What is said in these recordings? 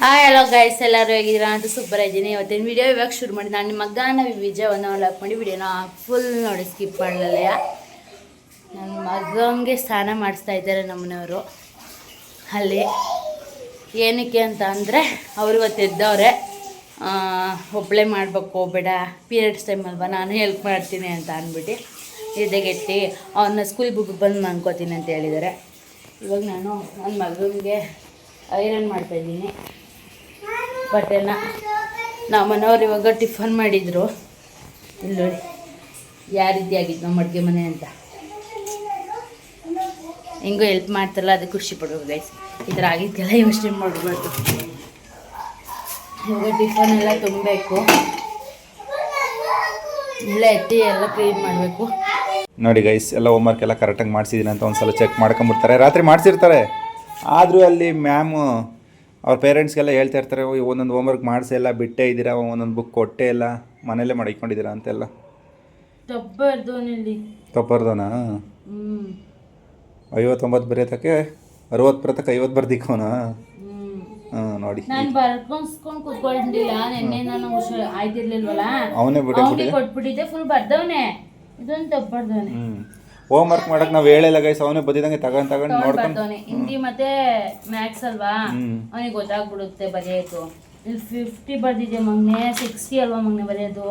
Hello guys, ಎಲ್ಲರೂ ಹೇಗಿದ್ದೀರಾ ಅಂತ ಸೂಪರ್ ಇದ್ದೀನಿ. ಇವತ್ತಿನ ವಿಡಿಯೋ ಇವಾಗ ಶುರು ಮಾಡಿ ನಾನು ನಿಮ್ಮ ಮಗನ ವಿಜಯವನ್ನು ಲಾಕ್ ಮಾಡಿ ವಿಡಿಯೋನ ಫುಲ್ ನೋಡಿ ಸ್ಕಿಪ್ ಮಾಡಲಲ್ಲ. ನನ್ನ ಮಗನಿಗೆ ಸ್ನಾನ ಮಾಡಿಸ್ತಾ ಇದ್ದಾರೆ ನಮ್ಮನೆಯವರು. ಅಲ್ಲಿ ಏನಕ್ಕೆ ಅಂತ ಅಂದರೆ ಅವರು ಇವತ್ತು ಎದ್ದವ್ರೆ. ಒಬ್ಬಳೇ ಮಾಡಬೇಕು, ಬೇಡ ಪೀರಿಯಡ್ಸ್ ಟೈಮ್ ಅಲ್ವಾ, ನಾನು ಹೆಲ್ಪ್ ಮಾಡ್ತೀನಿ ಅಂತ ಅಂದ್ಬಿಟ್ಟು ಎದ್ದೆಗೆಟ್ಟು ಅವನ್ನ ಸ್ಕೂಲ್ ಬುಕ್ ಬಂದು ಮಾಡ್ಕೋತೀನಿ ಅಂತ ಹೇಳಿದ್ದಾರೆ. ಇವಾಗ ನಾನು ನನ್ನ ಮಗನಿಗೆ ಐರನ್ ಮಾಡ್ತಾಯಿದ್ದೀನಿ ಬಟ್ಟೆನ. ನಾವು ಮನೆಯವ್ರು ಇವಾಗ ಟಿಫನ್ ಮಾಡಿದರು. ಇಲ್ಲಿ ನೋಡಿ ಯಾವ ರೀತಿ ಆಗಿತ್ತು ನಮ್ಮ ಅಡುಗೆ ಮನೆ ಅಂತ. ಹೆಂಗೋ ಹೆಲ್ಪ್ ಮಾಡ್ತಾರಲ್ಲ ಅದಕ್ಕೆ ಖುಷಿ ಪಡ್ಬೇಕು ಗೈಸ್. ಈ ಥರ ಆಗಿದ್ದೆಲ್ಲ ಯೋಚನೆ ಮಾಡಬಾರ್ದು. ಇವಾಗ ಟಿಫನ್ ಎಲ್ಲ ತುಂಬಬೇಕು, ಎಲ್ಲ ಎತ್ತಿ ಎಲ್ಲ ಕ್ಲೀನ್ ಮಾಡಬೇಕು. ನೋಡಿ ಗೈಸ್, ಎಲ್ಲ ಹೋಮ್ವರ್ಕ್ ಎಲ್ಲ ಕರೆಕ್ಟಾಗಿ ಮಾಡಿಸಿದ್ದೀನಿ ಅಂತ ಒಂದು ಸಲ ಚೆಕ್ ಮಾಡ್ಕೊಂಬಿಡ್ತಾರೆ. ರಾತ್ರಿ ಮಾಡಿಸಿರ್ತಾರೆ, ಆದರೂ ಅಲ್ಲಿ ಮ್ಯಾಮು ಅವ್ರ ಪೇರೆಂಟ್ಸ್ಗೆಲ್ಲ ಹೇಳ್ತಾ ಇರ್ತಾರೆ, ಒಂದೊಂದು ಹೋಮ್ವರ್ಕ್ ಮಾಡಿಸೇ ಇಲ್ಲ, ಬಿಟ್ಟೇ ಇದ್ದೀರಾ, ಒಂದೊಂದು ಬುಕ್ ಕೊಟ್ಟೇ ಇಲ್ಲ, ಮನೇಲೇ ಮಾಡಿಕೊಂಡಿದ್ದೀರಾ ಅಂತೆಲ್ಲ. ತಪ್ಪರ್ದೋನಾ 59 ಬರೆಯೋತಕ್ಕೆ 60 ಬರೋತಕ್ಕೆ 50 ಬರ್ದಿಕ್ಕವನ. ನೋಡಿ ನಾನು ಬರ್ಕೊಂಡ್ ಕೂತ್ಕೊಂಡಿಲ್ಲ, ನೆನ್ನೆ ನಾನು ಆಯ್ತಿರ್ಲಿಲ್ವಲ್ಲ, ಅವನೇ ಕೊಟ್ಬಿಟ್ಟಿದ್ದೆ, ಫುಲ್ ಬರ್ದವನೆ. ಇದೊಂದು ತಪ್ಪರ್ದವನೆ. ಹೋಮ್ವರ್ಕ್ ಮಾಡಕ್ಕೆ ನಾವು ಹೇಳಿಲ್ಲ ಗೈಸ್, ಅವನೇ ಬದಿದಂಗೆ ತಗೊಂಡು ನೋಡ್ಕೊಂಡು. ಹಿಂದಿ ಮತ್ತೆ ಮ್ಯಾಥ್ಸ್ ಅಲ್ವಾ, ಅವನಿಗೆ ಗೊತ್ತಾಗ್ಬಿಡುತ್ತೆ ಬರೆಯೋದು. ಇಲ್ಲಿ 50 ಬರ್ದಿದೆ ಮಗನೆ, 60 ಅಲ್ವಾ ಮಗನೆ ಬರೆಯೋದು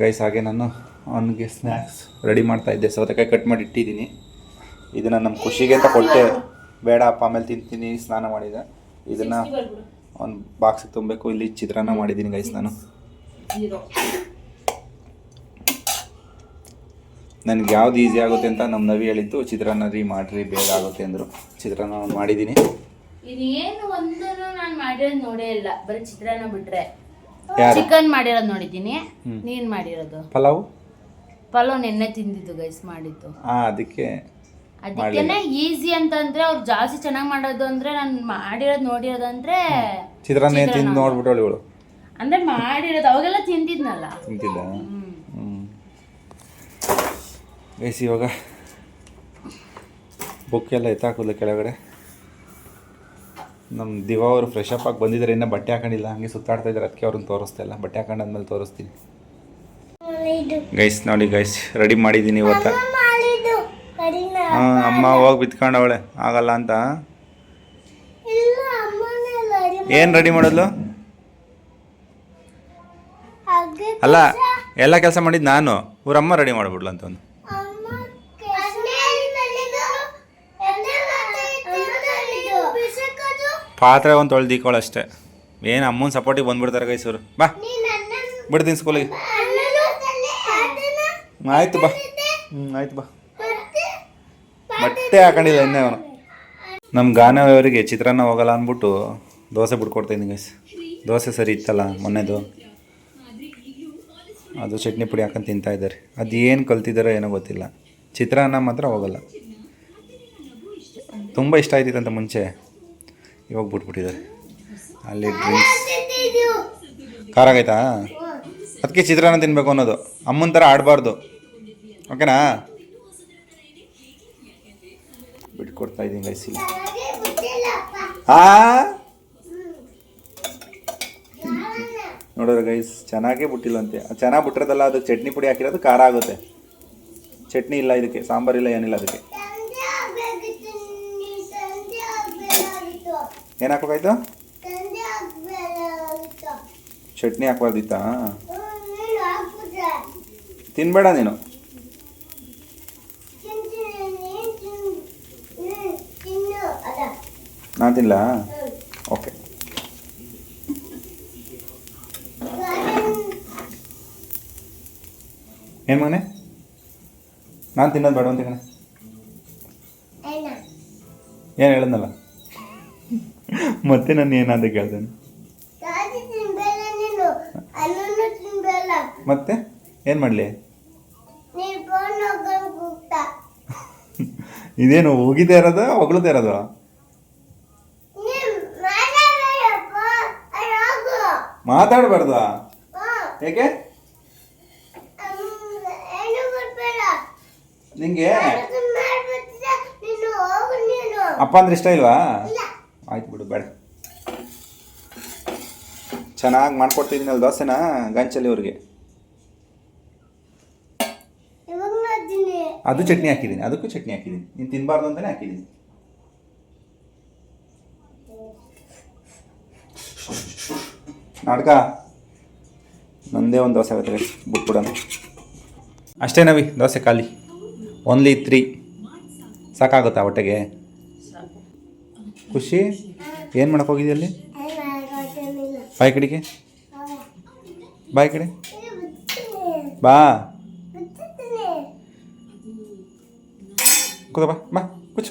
ಗೈಸ್. ಹಾಗೆ ನಾನು ಅವನಿಗೆ ಸ್ನ್ಯಾಕ್ಸ್ ರೆಡಿ ಮಾಡ್ತಾ ಇದ್ದೆ. ಸೌತೆಕಾಯಿ ಕಟ್ ಮಾಡಿ ಇಟ್ಟಿದ್ದೀನಿ. ಇದನ್ನು ನಮ್ಮ ಖುಷಿಗೆ ಅಂತ ಕೊಟ್ಟೆ, ಬೇಡ ಅಪ್ಪ ಆಮೇಲೆ ತಿಂತೀನಿ, ಸ್ನಾನ ಮಾಡಿದೆ. ಇದನ್ನು ಒಂದು ಬಾಕ್ಸಿಗೆ ತುಂಬಬೇಕು. ಇಲ್ಲಿ ಚಿತ್ರಾನ್ನ ಮಾಡಿದ್ದೀನಿ ಗೈಸ್. ನಾನು ನನಗೆ ಯಾವ್ದು ಈಸಿ ಆಗುತ್ತೆ ಅಂತ ನಮ್ಮ ನವಿ ಹೇಳಿದ್ದು, ಚಿತ್ರಾನ್ನ ರೀ ಮಾಡಿರಿ ಬೇಗ ಆಗುತ್ತೆ ಅಂದರು. ಚಿತ್ರಾನ್ನ ಮಾಡಿದ್ದೀನಿ. ಇದೇನು ಒಂದು ನಾನು ಮಾಡಿರೋದು ನೋಡೇ ಇಲ್ಲ, ಬರೀ ಚಿತ್ರಾನ್ನ ಬಿಟ್ರೆ ಚಿಕನ್ ಮಾಡಿರೋದು ನೋಡಿದ್ದೀನಿ. ನೀನು ಮಾಡಿರೋದು ಪಲಾವ್ ನೆನ್ನೆ ತಿಂದಿದ್ದು ಗೈಸ್, ಮಾಡಿದ್ದು. ಅದಕ್ಕೇನೆ ಈಸಿ ಅಂತಂದ್ರೆ ಅವ್ರು ಜಾಸ್ತಿ ಚೆನ್ನಾಗಿ ಮಾಡೋದು ಅಂದ್ರೆ ನಾನು ಮಾಡಿರೋದು ನೋಡಿರೋದಂದ್ರೆ ಚಿತ್ರಾನ್ನ ತಿಂದು ನೋಡ್ಬಿಟ್ಟು ಇವಳು ಅಂದ್ರೆ ಮಾಡಿರೋದು ಅವಾಗೆಲ್ಲ ತಿಂತಿದ್ನಲ್ಲ. ಗೈಸ್ ಇವಾಗ ಬುಕ್ ಎಲ್ಲ ಎತ್ತಾಕೋಲ್ಲ ಕೆಳಗಡೆ. ನಮ್ಮ ದಿವಾ ಅವರು ಫ್ರೆಶ್ ಅಪ್ ಆಗಿ ಬಂದಿದ್ದಾರೆ, ಇನ್ನೂ ಬಟ್ಟೆ ಹಾಕೊಂಡಿಲ್ಲ, ಹಂಗೆ ಸುತ್ತಾಡ್ತಾ ಇದ್ದಾರೆ. ಅದಕ್ಕೆ ಅವ್ರನ್ನ ತೋರಿಸ್ತಾ ಇಲ್ಲ, ಬಟ್ಟೆ ಹಾಕೊಂಡಾದ್ಮೇಲೆ ತೋರಿಸ್ತೀನಿ. ಗೈಸ್ ನೋಡಿ ಗೈಸ್, ರೆಡಿ ಮಾಡಿದ್ದೀನಿ ಇವತ್ತು. ಅಮ್ಮ ಹೋಗಿ ಬಿತ್ಕೊಂಡವಳೆ ಆಗಲ್ಲ ಅಂತ. ಏನು ರೆಡಿ ಮಾಡೋದು? ಅಲ್ಲ, ಎಲ್ಲ ಕೆಲಸ ಮಾಡಿದ್ದು ನಾನು, ಊರಮ್ಮ ರೆಡಿ ಮಾಡಿಬಿಡ್ಲು ಅಂತ ಒಂದು. ಪಾತ್ರೆ ಒಂದು ತೊಳೆದಿಕ್ಕೊಳ್ಳ ಅಷ್ಟೇ. ಏನು ಅಮ್ಮನ ಸಪೋರ್ಟಿಗೆ ಬಂದ್ಬಿಡ್ತಾರೆ ಗೈಸೂರು. ಬಾ ಬಿಡ್ತೀನಿ ಸ್ಕೂಲಿಗೆ. ಆಯ್ತು ಬಾ. ಆಯ್ತು ಬಾ. ಬಟ್ಟೆ ಹಾಕೊಂಡಿಲ್ಲ ಇನ್ನೇ ಅವನು. ನಮ್ಮ ಗಾನವರಿಗೆ ಚಿತ್ರಾನ್ನ ಹೋಗಲ್ಲ ಅಂದ್ಬಿಟ್ಟು ದೋಸೆ ಬಿಟ್ಕೊಡ್ತಾಯಿದ್ದೀನಿ ಗೈಸ್. ದೋಸೆ ಸರಿ ಇತ್ತಲ್ಲ ಮೊನ್ನೆದು, ಅದು ಚಟ್ನಿ ಪುಡಿ ಹಾಕೊಂಡು ತಿಂತಾಯಿದ್ದಾರೆ. ಅದು ಏನು ಕಲ್ತಿದ್ದಾರೋ ಏನೋ ಗೊತ್ತಿಲ್ಲ. ಚಿತ್ರಾನ್ನ ಮಾತ್ರ ಹೋಗಲ್ಲ. ತುಂಬ ಇಷ್ಟ ಆಯ್ತಿತ್ತಂತ ಮುಂಚೆ, ಇವಾಗ ಬಿಟ್ಬಿಟ್ಟಿದ್ದಾರೆ. ಅಲ್ಲಿ ಡ್ರಿಂಕ್ಸ್ ಖಾರ ಆಗೈತಾ, ಅದಕ್ಕೆ ಚಿತ್ರಾನ್ನ ತಿನ್ನಬೇಕು ಅನ್ನೋದು. ಅಮ್ಮನ ಥರ ಆಡಬಾರ್ದು, ಓಕೆನಾ? ಬಿಟ್ಕೊಡ್ತಾ ಇದ್ದೀನಿ ಗೈಸ್. ನೋಡೋರು ಗೈಸ್, ಚೆನ್ನಾಗೇ ಬಿಟ್ಟಿಲ್ಲಂತೆ. ಚೆನ್ನಾಗಿ ಬಿಟ್ಟಿರೋದಲ್ಲ, ಅದಕ್ಕೆ ಚಟ್ನಿ ಪುಡಿ ಹಾಕಿರೋದು ಖಾರ ಆಗುತ್ತೆ. ಚಟ್ನಿ ಇಲ್ಲ ಇದಕ್ಕೆ, ಸಾಂಬಾರಿಲ್ಲ, ಏನಿಲ್ಲ ಅದಕ್ಕೆ. ಏನು ಹಾಕ್ಬೇಕಾಯ್ತು? ಚಟ್ನಿ ಹಾಕ್ಬಾರ್ದಿತ್ತಾ? ತಿನ್ಬೇಡ ನೀನು. ನಾನು ತಿನ್ನಲಾ? ಓಕೆ. ಏನು ಮಗನೆ, ನಾನು ತಿನ್ನೋದು ಬೇಡ ಅಂತ ಕಣೆ. ಏನು ಹೇಳಿದ್ನಲ್ಲ ಮತ್ತೆ ನಾನು ಏನಾದ ಕೇಳ್ತೇನೆ. ಮತ್ತೆ ಏನು ಮಾಡಲಿ? ಇದೇನು ಹೋಗಿದ್ದೇ ಇರೋದ ಹೊಗಳ್ತಾ ಇರೋದು? ಮಾತಾಡಬಾರ್ದ? ಹೇಗೆ ನಿಂಗೆ? ಅಪ್ಪ ಅಂದ್ರೆ ಇಷ್ಟ ಇಲ್ವಾ? ಆಯ್ತು ಬಿಡು ಬೇಡ. ಚೆನ್ನಾಗಿ ಮಾಡ್ಕೊಡ್ತಿದ್ದೀನಲ್ಲ ದೋಸೆನ ಗಂಚಲ್ಲಿ ಅವ್ರಿಗೆ. ಅದು ಚಟ್ನಿ ಹಾಕಿದ್ದೀನಿ, ಅದಕ್ಕೂ ಚಟ್ನಿ ಹಾಕಿದ್ದೀನಿ. ನೀನು ತಿನ್ನಬಾರ್ದು ಅಂತಲೇ ಹಾಕಿದ್ದೀನಿ. ನಾಟಕ ನಂದೇ ಒಂದು ದೋಸೆ ಆಗುತ್ತೆ ಬಿಟ್ಬಿಡೋಣ. ಅಷ್ಟೇ ನವಿ, ದೋಸೆ ಖಾಲಿ. ಓನ್ಲಿ 3 ಸಾಕಾಗುತ್ತಾ ಹೊಟ್ಟೆಗೆ? ಖುಷಿ ಏನು ಮಾಡಕ್ಕೆ ಹೋಗಿದ್ದೆ ಅಲ್ಲಿ? ಬಾಯ್ ಕಡೆಗೆ ಬಾಯ್ ಕಡೆ ಬಾ ಕೂತ ಬಾ ಬಾ ಕುಚ್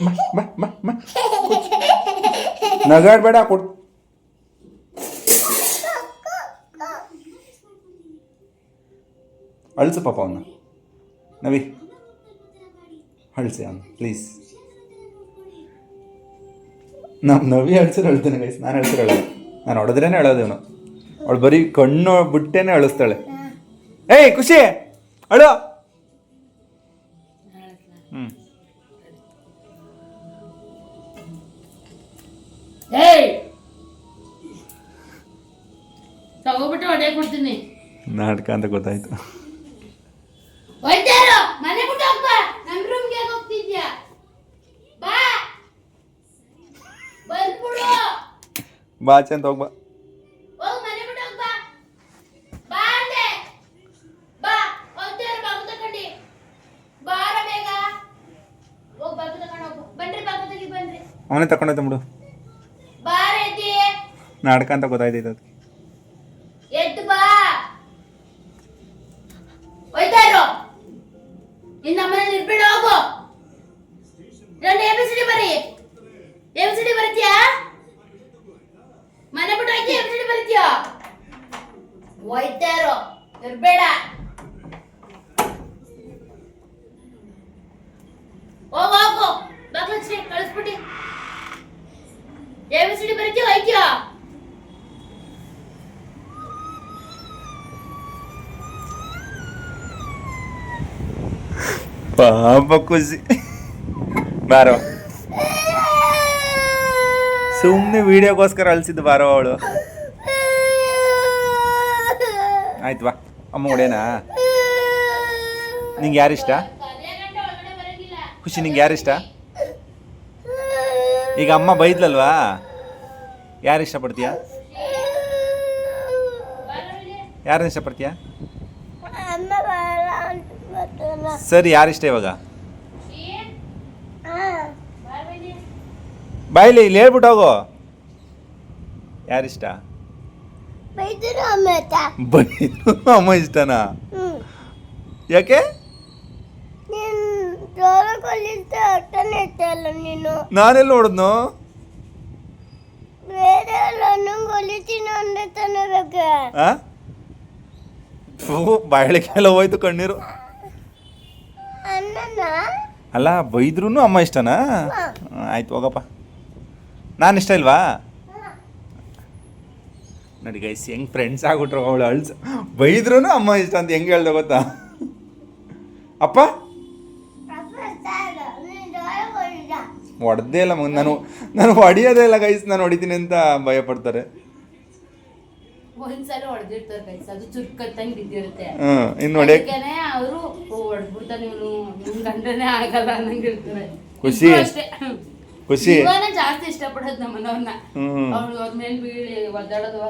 ಬಾ ಬಾ ಬಾ ಬಾ ನಗಾಡ್ಬೇಡ ಕೊಡ್. ಅಳಿಸು ಪಾಪ ಅವನ್ನ. ನವಿ ಅಳಿಸಿ ಅವನು ಪ್ಲೀಸ್. ನವಿ ಅಳಿಸಿದ್ರೆ ಅಳ್ತಾನೆ ಗೈಸ್, ನಾನು ಅಳಿಸಿದ್ರೆ ಅಳೋದು. ನಾನು ಹೊಡೆದ್ರೇನೆ ಅಳೋದು ಇವನು. ಅವಳು ಬರೀ ಕಣ್ಣು ಬಿಟ್ಟೇನೆ ಅಳಿಸ್ತಾಳೆ. ಏಯ್ ಖುಷಿ ಅಳು. ತಗೋಬಿಟ್ಟು ಹೊಡೆ ಕೊಡ್ತೀನಿ. ನಾಟಕ ಅಂತ ಗೊತ್ತಾಯ್ತು. ಮನೆ ಬಿಟ್ಟು ಹೋಗ್ಬಾ, ನಮ್ಮ ರೂಮ್ಗೆ ಹೋಗ್ತಿದ್ಯಾ? ಬಾ ಬಂದ್ಬಿಡು. ಬಾ ಚಂದ ಹೋಗ್ಬಾ. ಹೋಗ್ ಮನೆ ಬಿಟ್ಟು ಹೋಗ್ಬಾ. ಬಾ ಅಂದೆ. ಬಾ ಹೋಗ್ತೀರ ಬಾಬು ತಗೊಂಡಿ. ಬಾರ ಬೇಗ. ಹೋಗ್ ಬಾಬು ತಗೊಂಡು ಹೋಗು. ಬನ್ರಿ ಬಾಬು ತಗಿ ಬನ್ರಿ. ಅವನೇ ತಗೊಂಡೋಯ್ತು ಬಿಡು. ಬಾರೇದಿ. ನಾಟಕ ಅಂತ ಗೊತ್ತಾಯ್ತು ಅದಕ್ಕೆ. ಎದ್ದು ಬಾ. ಹೋಯ್ತಾ ಇರೋ. ಇನ್ನು ನಮ್ಮನೇಲಿ ಇರ್ಬೇಡ, ಹೋಗು. ಎರಡು ABCD ಬರೀ. ABCD ಬರ್ತೀಯಾ? ಮನೆ ಬಿಟ್ಟು ಹೋಯ್ತಿ ABCD ಬರ್ತೀಯಾ? ಹೋಯ್ತಾ ಇರೋ, ಇರ್ಬೇಡ. ಹೋಗು ಹೋಗು, ಬಾಗ್ಲು ಹಚ್ಚಿ ಕಳಿಸ್ಬಿಟ್ಟಿ. ABCD ಬರ್ತೀಯಾ ಹೋಯ್ತೀಯಾ? ಪಾಪ ಖುಷಿ ಬಾರೋ. ಸುಮ್ಮನೆ ವಿಡಿಯೋಗೋಸ್ಕರ ಅಳಿಸಿದ್ದು ಬಾರೋ ಅವಳು. ಆಯ್ತು ಬಾ ಅಮ್ಮ ಹೊಡೇನಾ? ನಿಂಗೆ ಯಾರಿಷ್ಟ ಖುಷಿ? ನಿಂಗೆ ಯಾರಿಷ್ಟ? ಈಗ ಅಮ್ಮ ಬೈದ್ಲಲ್ವಾ, ಯಾರು ಇಷ್ಟಪಡ್ತೀಯಾ? ಯಾರನ್ನ ಇಷ್ಟಪಡ್ತೀಯಾ? ಸರಿ, ಯಾರಿಷ್ಟ ಇವಾಗ? ಬಾಯ್ಲಿ ಇಲ್ಲಿ ಹೇಳ್ಬಿಟ್ಟು ಹೋಗು. ಯಾರಿಷ್ಟ? ಬೈದ್ರು ಅಮ್ಮ ಇಷ್ಟನಾ? ಯಾಕೆ? ನಾನೆಲ್ಲ ನೋಡಿದ್ನು? ಬಾಯಳಿಗೆಲ್ಲ ಹೋಯ್ತು ಕಣ್ಣೀರು. ಅಲ್ಲ ಬೈದ್ರೂ ಅಮ್ಮ ಇಷ್ಟನಾ? ಆಯ್ತು ಹೋಗಪ್ಪ. ನಾನು ಇಷ್ಟ ಇಲ್ವಾ? ನೋಡಿ ಗೈಸ್ ಹೆಂಗೆ ಫ್ರೆಂಡ್ಸ್ ಆಗ್ಬಿಟ್ರು. ಅವಳು ಅಳ್ಸ ಬೈದ್ರೂ ಅಮ್ಮ ಇಷ್ಟ ಅಂತ ಹೆಂಗೆ ಹೇಳ್ದೆ ಗೊತ್ತಾ? ಅಪ್ಪ ಹೊಡೆದೇ ಇಲ್ಲ ಮಗ. ನಾನು ಹೊಡಿಯೋದೇ ಇಲ್ಲ ಗೈಸ್. ನಾನು ಹೊಡಿತೀನಿ ಅಂತ ಭಯ ಪಡ್ತಾರೆ. ಒಂದ್ಸಲ ಹೊಡೆದಿರ್ತಾರೆ ಗೈಸ್, ಅದು ಚುರ್ಕತ್ತಂಗ್ ಬಿದ್ದಿರುತ್ತೆ. ಇನ್ನು ಹೊಡೆಯಕ್ಕೆ ಅವರು ಹೊಡೆದ್ಬಿಡ್ತಾರೆ. ಇವನು ನಿಮ್ ಗಂಡನೇ ಆಗಲ್ಲ ಅನ್ನಂಗಿರ್ತಾರೆ. ಖುಷಿ ಖುಷಿ ಜಾಸ್ತಿ ಇಷ್ಟಪಡೋದು ನಮ್ಮನವ್ರನ್ನ. ಅವ್ರ ಮೇಲೆ ಬೀಳಿ ಒದ್ದಾಡೋದು.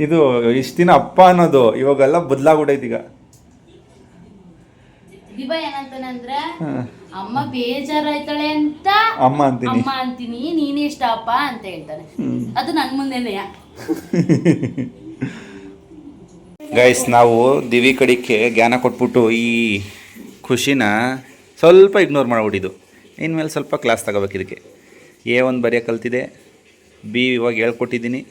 ಇದು ಇಷ್ಟ ದಿನ ಅಪ್ಪ ಅನ್ನೋದು ಇವಾಗೆಲ್ಲ ಬದಲಾಗ್ಬಿಟ್ಟೈತಿ. ಈಗ ದಿವ ಏನಂತಾನೆ ಅಂದ್ರೆ, ಅಮ್ಮ ಬೇಜಾರಾಯ್ತಾಳೆ ಅಂತ ಅಮ್ಮ ಅಂತೀನಿ, ನೀನೇ ಇಷ್ಟ ಅಪ್ಪ ಅಂತ ಹೇಳ್ತಾನೆ. ಅದು ನನ್ ಮುಂದೆನೆಯ. ಗೈಸ್ ನಾವು ದಿವಿ ಕಡಿಕೆ ಜ್ಞಾನ ಕೊಟ್ಬಿಟ್ಟು ಈ ಖುಷಿನ ಸ್ವಲ್ಪ ಇಗ್ನೋರ್ ಮಾಡ್ಬಿಟ್ಟಿದ್ದು. ಇನ್ಮೇಲೆ ಸ್ವಲ್ಪ ಕ್ಲಾಸ್ ತಗೋಬೇಕು ಇದಕ್ಕೆ. A1 ಬರೆಯ ಕಲ್ತಿದೆ, B ಇವಾಗ ಹೇಳ್ಕೊಟ್ಟಿದ್ದೀನಿ.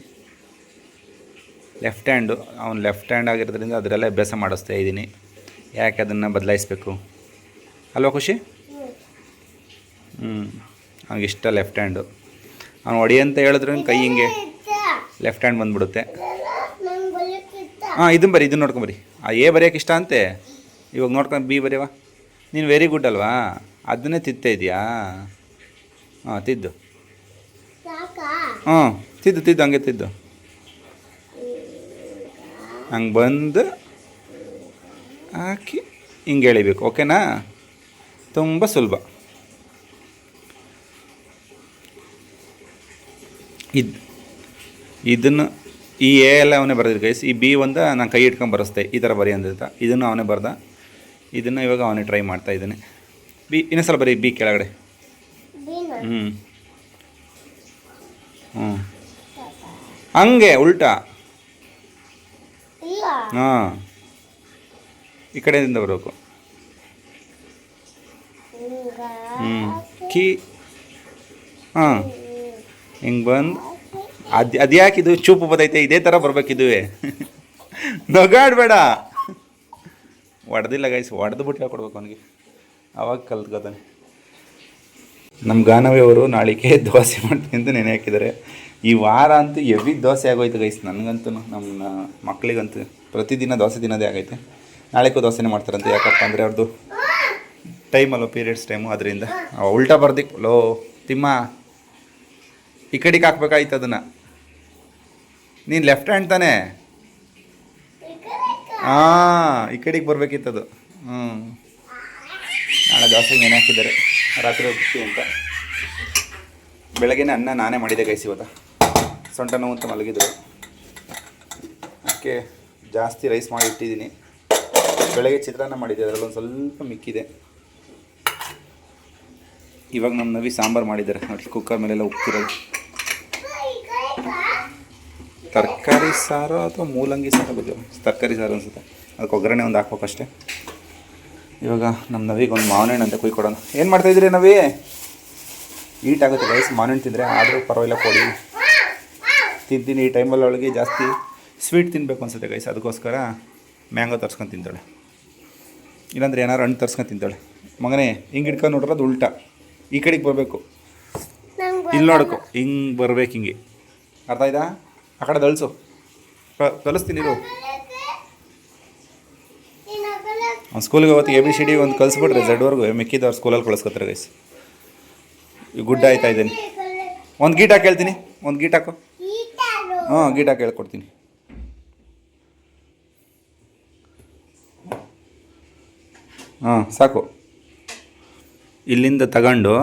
ಲೆಫ್ಟ್ ಹ್ಯಾಂಡು, ಅವ್ನು ಲೆಫ್ಟ್ ಹ್ಯಾಂಡ್ ಆಗಿರೋದ್ರಿಂದ ಅದರಲ್ಲೇ ಅಭ್ಯಾಸ ಮಾಡಿಸ್ತಾ ಇದ್ದೀನಿ. ಯಾಕೆ ಅದನ್ನು ಬದಲಾಯಿಸ್ಬೇಕು ಅಲ್ವಾ ಖುಷಿ? ಅವ್ನಿಗೆ ಇಷ್ಟ ಲೆಫ್ಟ್ ಹ್ಯಾಂಡು. ಅವ್ನು ಹೊಡಿ ಅಂತ ಹೇಳಿದ್ರೆ ಕೈ ಹಿಂಗೆ ಲೆಫ್ಟ್ ಹ್ಯಾಂಡ್ ಬಂದುಬಿಡುತ್ತೆ. ಇದನ್ನು ಬರೀ, ಇದನ್ನು ನೋಡ್ಕೊಂಬರಿ. A ಬರೆಯೋಕೆ ಇಷ್ಟ ಅಂತೆ. ಇವಾಗ ನೋಡ್ಕೊಂಡು B ಬರೆಯವ. ನೀನು ವೆರಿ ಗುಡ್ ಅಲ್ವಾ? ಅದನ್ನೇ ತಿಂತಾ ಇದೆಯಾ? ಹಾಂ ತಿದ್ದು. ಹಾಂ ತಿದ್ದು ಹಂಗೆ ತಿದ್ದು. ಹಂಗೆ ಬಂದು ಹಾಕಿ ಹಿಂಗೆ ಎಳಿಬೇಕು. ಓಕೆನಾ? ತುಂಬ ಸುಲಭ. ಇದನ್ನು ಈ ಎ ಎಲ್ಲ ಅವನೇ ಬರೆದಿದ್ದು ಗೈಸ್. ಈ ಬಿ ಒಂದು ನಾನು ಕೈ ಇಟ್ಕೊಂಡು ಬರೆಸ್ತೆ, ಈ ಥರ ಬರಿ ಅಂದಿರ್ತ. ಇದನ್ನು ಅವನೇ ಬರ್ದ. ಇದನ್ನು ಇವಾಗ ಅವನೇ ಟ್ರೈ ಮಾಡ್ತಾ ಇದ್ದಾನೆ. ಬಿ ಇನ್ನೊಂದ್ಸಲ ಬರೀ ಬಿ ಕೆಳಗಡೆ. ಹ್ಞೂ ಹಂಗೆ ಉಲ್ಟಾ. ಹಾಂ ಈ ಕಡೆಯಿಂದ ಬರಬೇಕು. ಕೀ ಹಾಂ ಹಿಂಗೆ ಬಂದು ಅದು ಯಾಕಿದು ಚೂಪು ಬದೈತೆ, ಇದೇ ಥರ ಬರ್ಬೇಕಿದುವೆ. ನಗಾಡಬೇಡ. ಹೊಡೆದಿಲ್ಲ ಗೈಸ್, ಹೊಡೆದು ಬಿಟ್ಟು ಹೇಳ್ಕೊಡ್ಬೇಕು ಅವನಿಗೆ, ಅವಾಗ ಕಲ್ತ್ಕೋತಾನೆ. ನಮ್ಮ ಗಾನವಿ ಅವರು ನಾಳಿಕೆ ದೋಸೆ ಮಾಡ್ತೀನಿ ಅಂತ ನೆನೆ ಹಾಕಿದ್ದಾರೆ. ಈ ವಾರ ಅಂತೂ ಎವಿ ದೋಸೆ ಆಗೋಯ್ತು ಗೈಸ್. ನನಗಂತೂ ನಮ್ಮ ಮಕ್ಕಳಿಗಂತೂ ಪ್ರತಿದಿನ ದೋಸೆ ತಿನ್ನೋದೇ ಆಗೈತೆ. ನಾಳೆಗೂ ದೋಸೆನೇ ಮಾಡ್ತಾರಂತೆ. ಯಾಕಪ್ಪ ಅಂದರೆ ಅವ್ರದ್ದು ಟೈಮ್ ಅಲ್ವ, ಪೀರಿಯಡ್ಸ್ ಟೈಮು, ಅದರಿಂದ ಉಲ್ಟಾ ಬರ್ದಿ. ಲೋ ತಿಮ್ಮ, ಈ ಕಡೆಗೆ ಹಾಕ್ಬೇಕಾಯ್ತು ಅದನ್ನು. ನೀನು ಲೆಫ್ಟ್ ಹ್ಯಾಂಡ್ ತಾನೇ? ಹಾಂ ಈ ಕಡೆಗೆ ಬರಬೇಕಿತ್ತದು. ನಾಳೆ ದೋಸೆಗೆ ನೆನೆ ಹಾಕಿದ್ದಾರೆ, ರಾತ್ರಿ ಹೋಗ್ತಿ ಅಂತ. ಬೆಳಗ್ಗೆನೇ ಅನ್ನ ನಾನೇ ಮಾಡಿದೆ ಗೈಸ್. ಇವತ್ತು ಸೊಂಟ ನೋವು ಅಂತ ಮಲಗಿದ್ರು, ಅದಕ್ಕೆ ಜಾಸ್ತಿ ರೈಸ್ ಮಾಡಿ ಇಟ್ಟಿದ್ದೀನಿ. ಬೆಳಗ್ಗೆ ಚಿತ್ರಾನ್ನ ಮಾಡಿದ್ದೆ, ಅದರಲ್ಲೊಂದು ಸ್ವಲ್ಪ ಮಿಕ್ಕಿದೆ. ಇವಾಗ ನಮ್ಮ ನವಿ ಸಾಂಬಾರು ಮಾಡಿದ್ದಾರೆ ನೋಡಿ, ಕುಕ್ಕರ್ ಮೇಲೆಲ್ಲ ಉಪ್ಪಿರೋದು. ತರಕಾರಿ ಸಾರು ಅಥವಾ ಮೂಲಂಗಿ ಸಾರು ಬಗ್ಗೆ, ತರಕಾರಿ ಸಾರು ಅನಿಸುತ್ತೆ. ಅದಕ್ಕೆ ಒಗ್ಗರಣೆ ಒಂದು ಹಾಕ್ಬೇಕಷ್ಟೆ. ಇವಾಗ ನಮ್ಮ ನವಿಗೆ ಒಂದು ಮಾವಿನ ಹಣ್ಣು ಅಂತ ಕುಯ್ಕೊಡೋಣ. ಏನು ಮಾಡ್ತಾಯಿದ್ರಿ ನವಿ? ಈಟ್ ಆಗುತ್ತೆ ಗೈಸ್ ಮಾವಿನ ಹಣ್ಣು ತಿಂದರೆ, ಆದರೂ ಪರವಾಗಿಲ್ಲ ಕೊಡಿ ತಿಂತೀನಿ. ಈ ಟೈಮಲ್ಲಿ ಅವಳಿಗೆ ಜಾಸ್ತಿ ಸ್ವೀಟ್ ತಿನ್ನಬೇಕು ಅನ್ಸುತ್ತೆ ಗೈಸ್, ಅದಕ್ಕೋಸ್ಕರ ಮ್ಯಾಂಗೋ ತರ್ಸ್ಕೊಂಡು ತಿಂತಾಳೆ, ಇಲ್ಲಾಂದ್ರೆ ಏನಾರು ಹಣ್ಣು ತರ್ಸ್ಕೊಂಡು ತಿಂತಾಳೆ. ಮಗನೇ ಹಿಂಗೆ ಹಿಡ್ಕೊಂಡು ನೋಡ್ರೆ ಅದು ಉಲ್ಟಾ ಈ ಕಡೆಗೆ ಬರಬೇಕು. ಇಲ್ಲಿ ನೋಡ್ಕೊ, ಹಿಂಗೆ ಬರ್ಬೇಕು, ಹಿಂಗೆ. ಅರ್ಥ ಆಯ್ತಾ? ಆ ಕಡೆ ದಳ್ಸು, ಕಲಿಸ್ತೀನಿ ಇರು. ಸ್ಕೂಲಿಗೆ ಹೋಗ್ತಿ ABCD ಒಂದು ಕಲಿಸ್ಬಿಟ್ರೆ Z ಮಿಕ್ಕಿದವ್ರು ಸ್ಕೂಲಲ್ಲಿ ಕಳಿಸ್ಕೊತಾರೆ ಗೈಸ್. ಈಗ ಗುಡ್ಡ ಆಯ್ತಾ ಇದ್ದೀನಿ. ಒಂದು ಗೀಟ್ ಹಾಕಿ ಹೇಳ್ತೀನಿ, ಒಂದು ಗೀಟ್ ಹಾಕು. ಹಾಂ ಗೀಟ್ ಹಾಕಿ ಹೇಳ್ಕೊಡ್ತೀನಿ. ಹಾಂ ಸಾಕು. ಇಲ್ಲಿಂದ ತಗೊಂಡು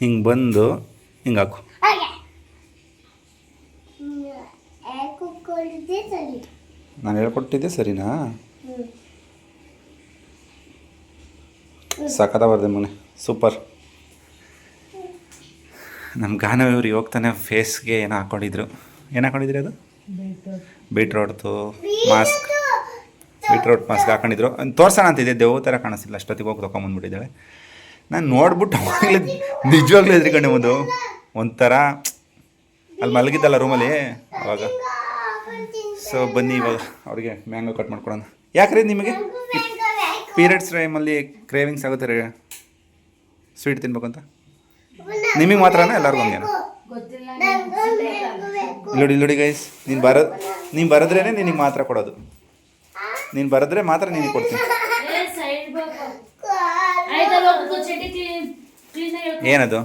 ಹಿಂಗೆ ಬಂದು ಹಿಂಗೆ ಹಾಕು. ನಾನು ಹೇಳ್ಕೊಟ್ಟಿದ್ದೆ ಸರಿನಾ? ಸಖತ್ತ ಬರ್ದೆ ಮನೆ, ಸೂಪರ್. ನಮ್ಮ ಗಾನವಿಯವರು ಇವಾಗ ತಾನೇ ಫೇಸ್ಗೆ ಏನೋ ಹಾಕ್ಕೊಂಡಿದ್ರು. ಏನು ಹಾಕ್ಕೊಂಡಿದ್ರಿ? ಅದು ಬೀಟ್ರೋಟ್ದು ಮಾಸ್ಕ್, ಬೀಟ್ರೋಟ್ ಮಾಸ್ಕ್ ಹಾಕೊಂಡಿದ್ರು. ತೋರ್ಸೋಣ ಅಂತಿದ್ದೆ, ದೇವ್ ಥರ ಕಾಣಿಸ್ತಿಲ್ಲ. ಅಷ್ಟೊತ್ತಿಗೆ ಹೋಗಿ ತೊಗೊಂಬಂದ್ಬಿಟ್ಟಿದ್ದಾಳೆ. ನಾನು ನೋಡ್ಬಿಟ್ಟು ನಿಜವಾಗ್ಲೂ ಹೆದ್ರಿಕೊಂಡೆ. ಒಂಥರ ಅಲ್ಲಿ ಮಲಗಿದ್ದಲ್ಲ ರೂಮಲ್ಲಿ ಅವಾಗ. ಸೊ ಬನ್ನಿ ಇವಾಗ ಅವ್ರಿಗೆ ಮ್ಯಾಂಗೋ ಕಟ್ ಮಾಡ್ಕೊಡೋಣ. ಯಾಕ್ರಿ ನಿಮಗೆ ಪೀರಿಯಡ್ಸ್ ಟೈಮಲ್ಲಿ ಕ್ರೇವಿಂಗ್ಸ್ ಆಗುತ್ತೆ ರೀ ಸ್ವೀಟ್ ತಿನ್ಬೇಕು ಅಂತ? ನಿಮಗೆ ಮಾತ್ರನಾ ಎಲ್ಲರಿಗೂ ಹಂಗೇನು? ಇಲ್ಲೋಡಿ ಗೈಸ್, ನೀನು ಬರೆದ್ರೇ ನಿನಗೆ ಮಾತ್ರ ಕೊಡೋದು. ನೀನು ಬರೆದ್ರೆ ಮಾತ್ರ ನಿನಗೆ ಕೊಡ್ತೀನಿ. ಏನದು?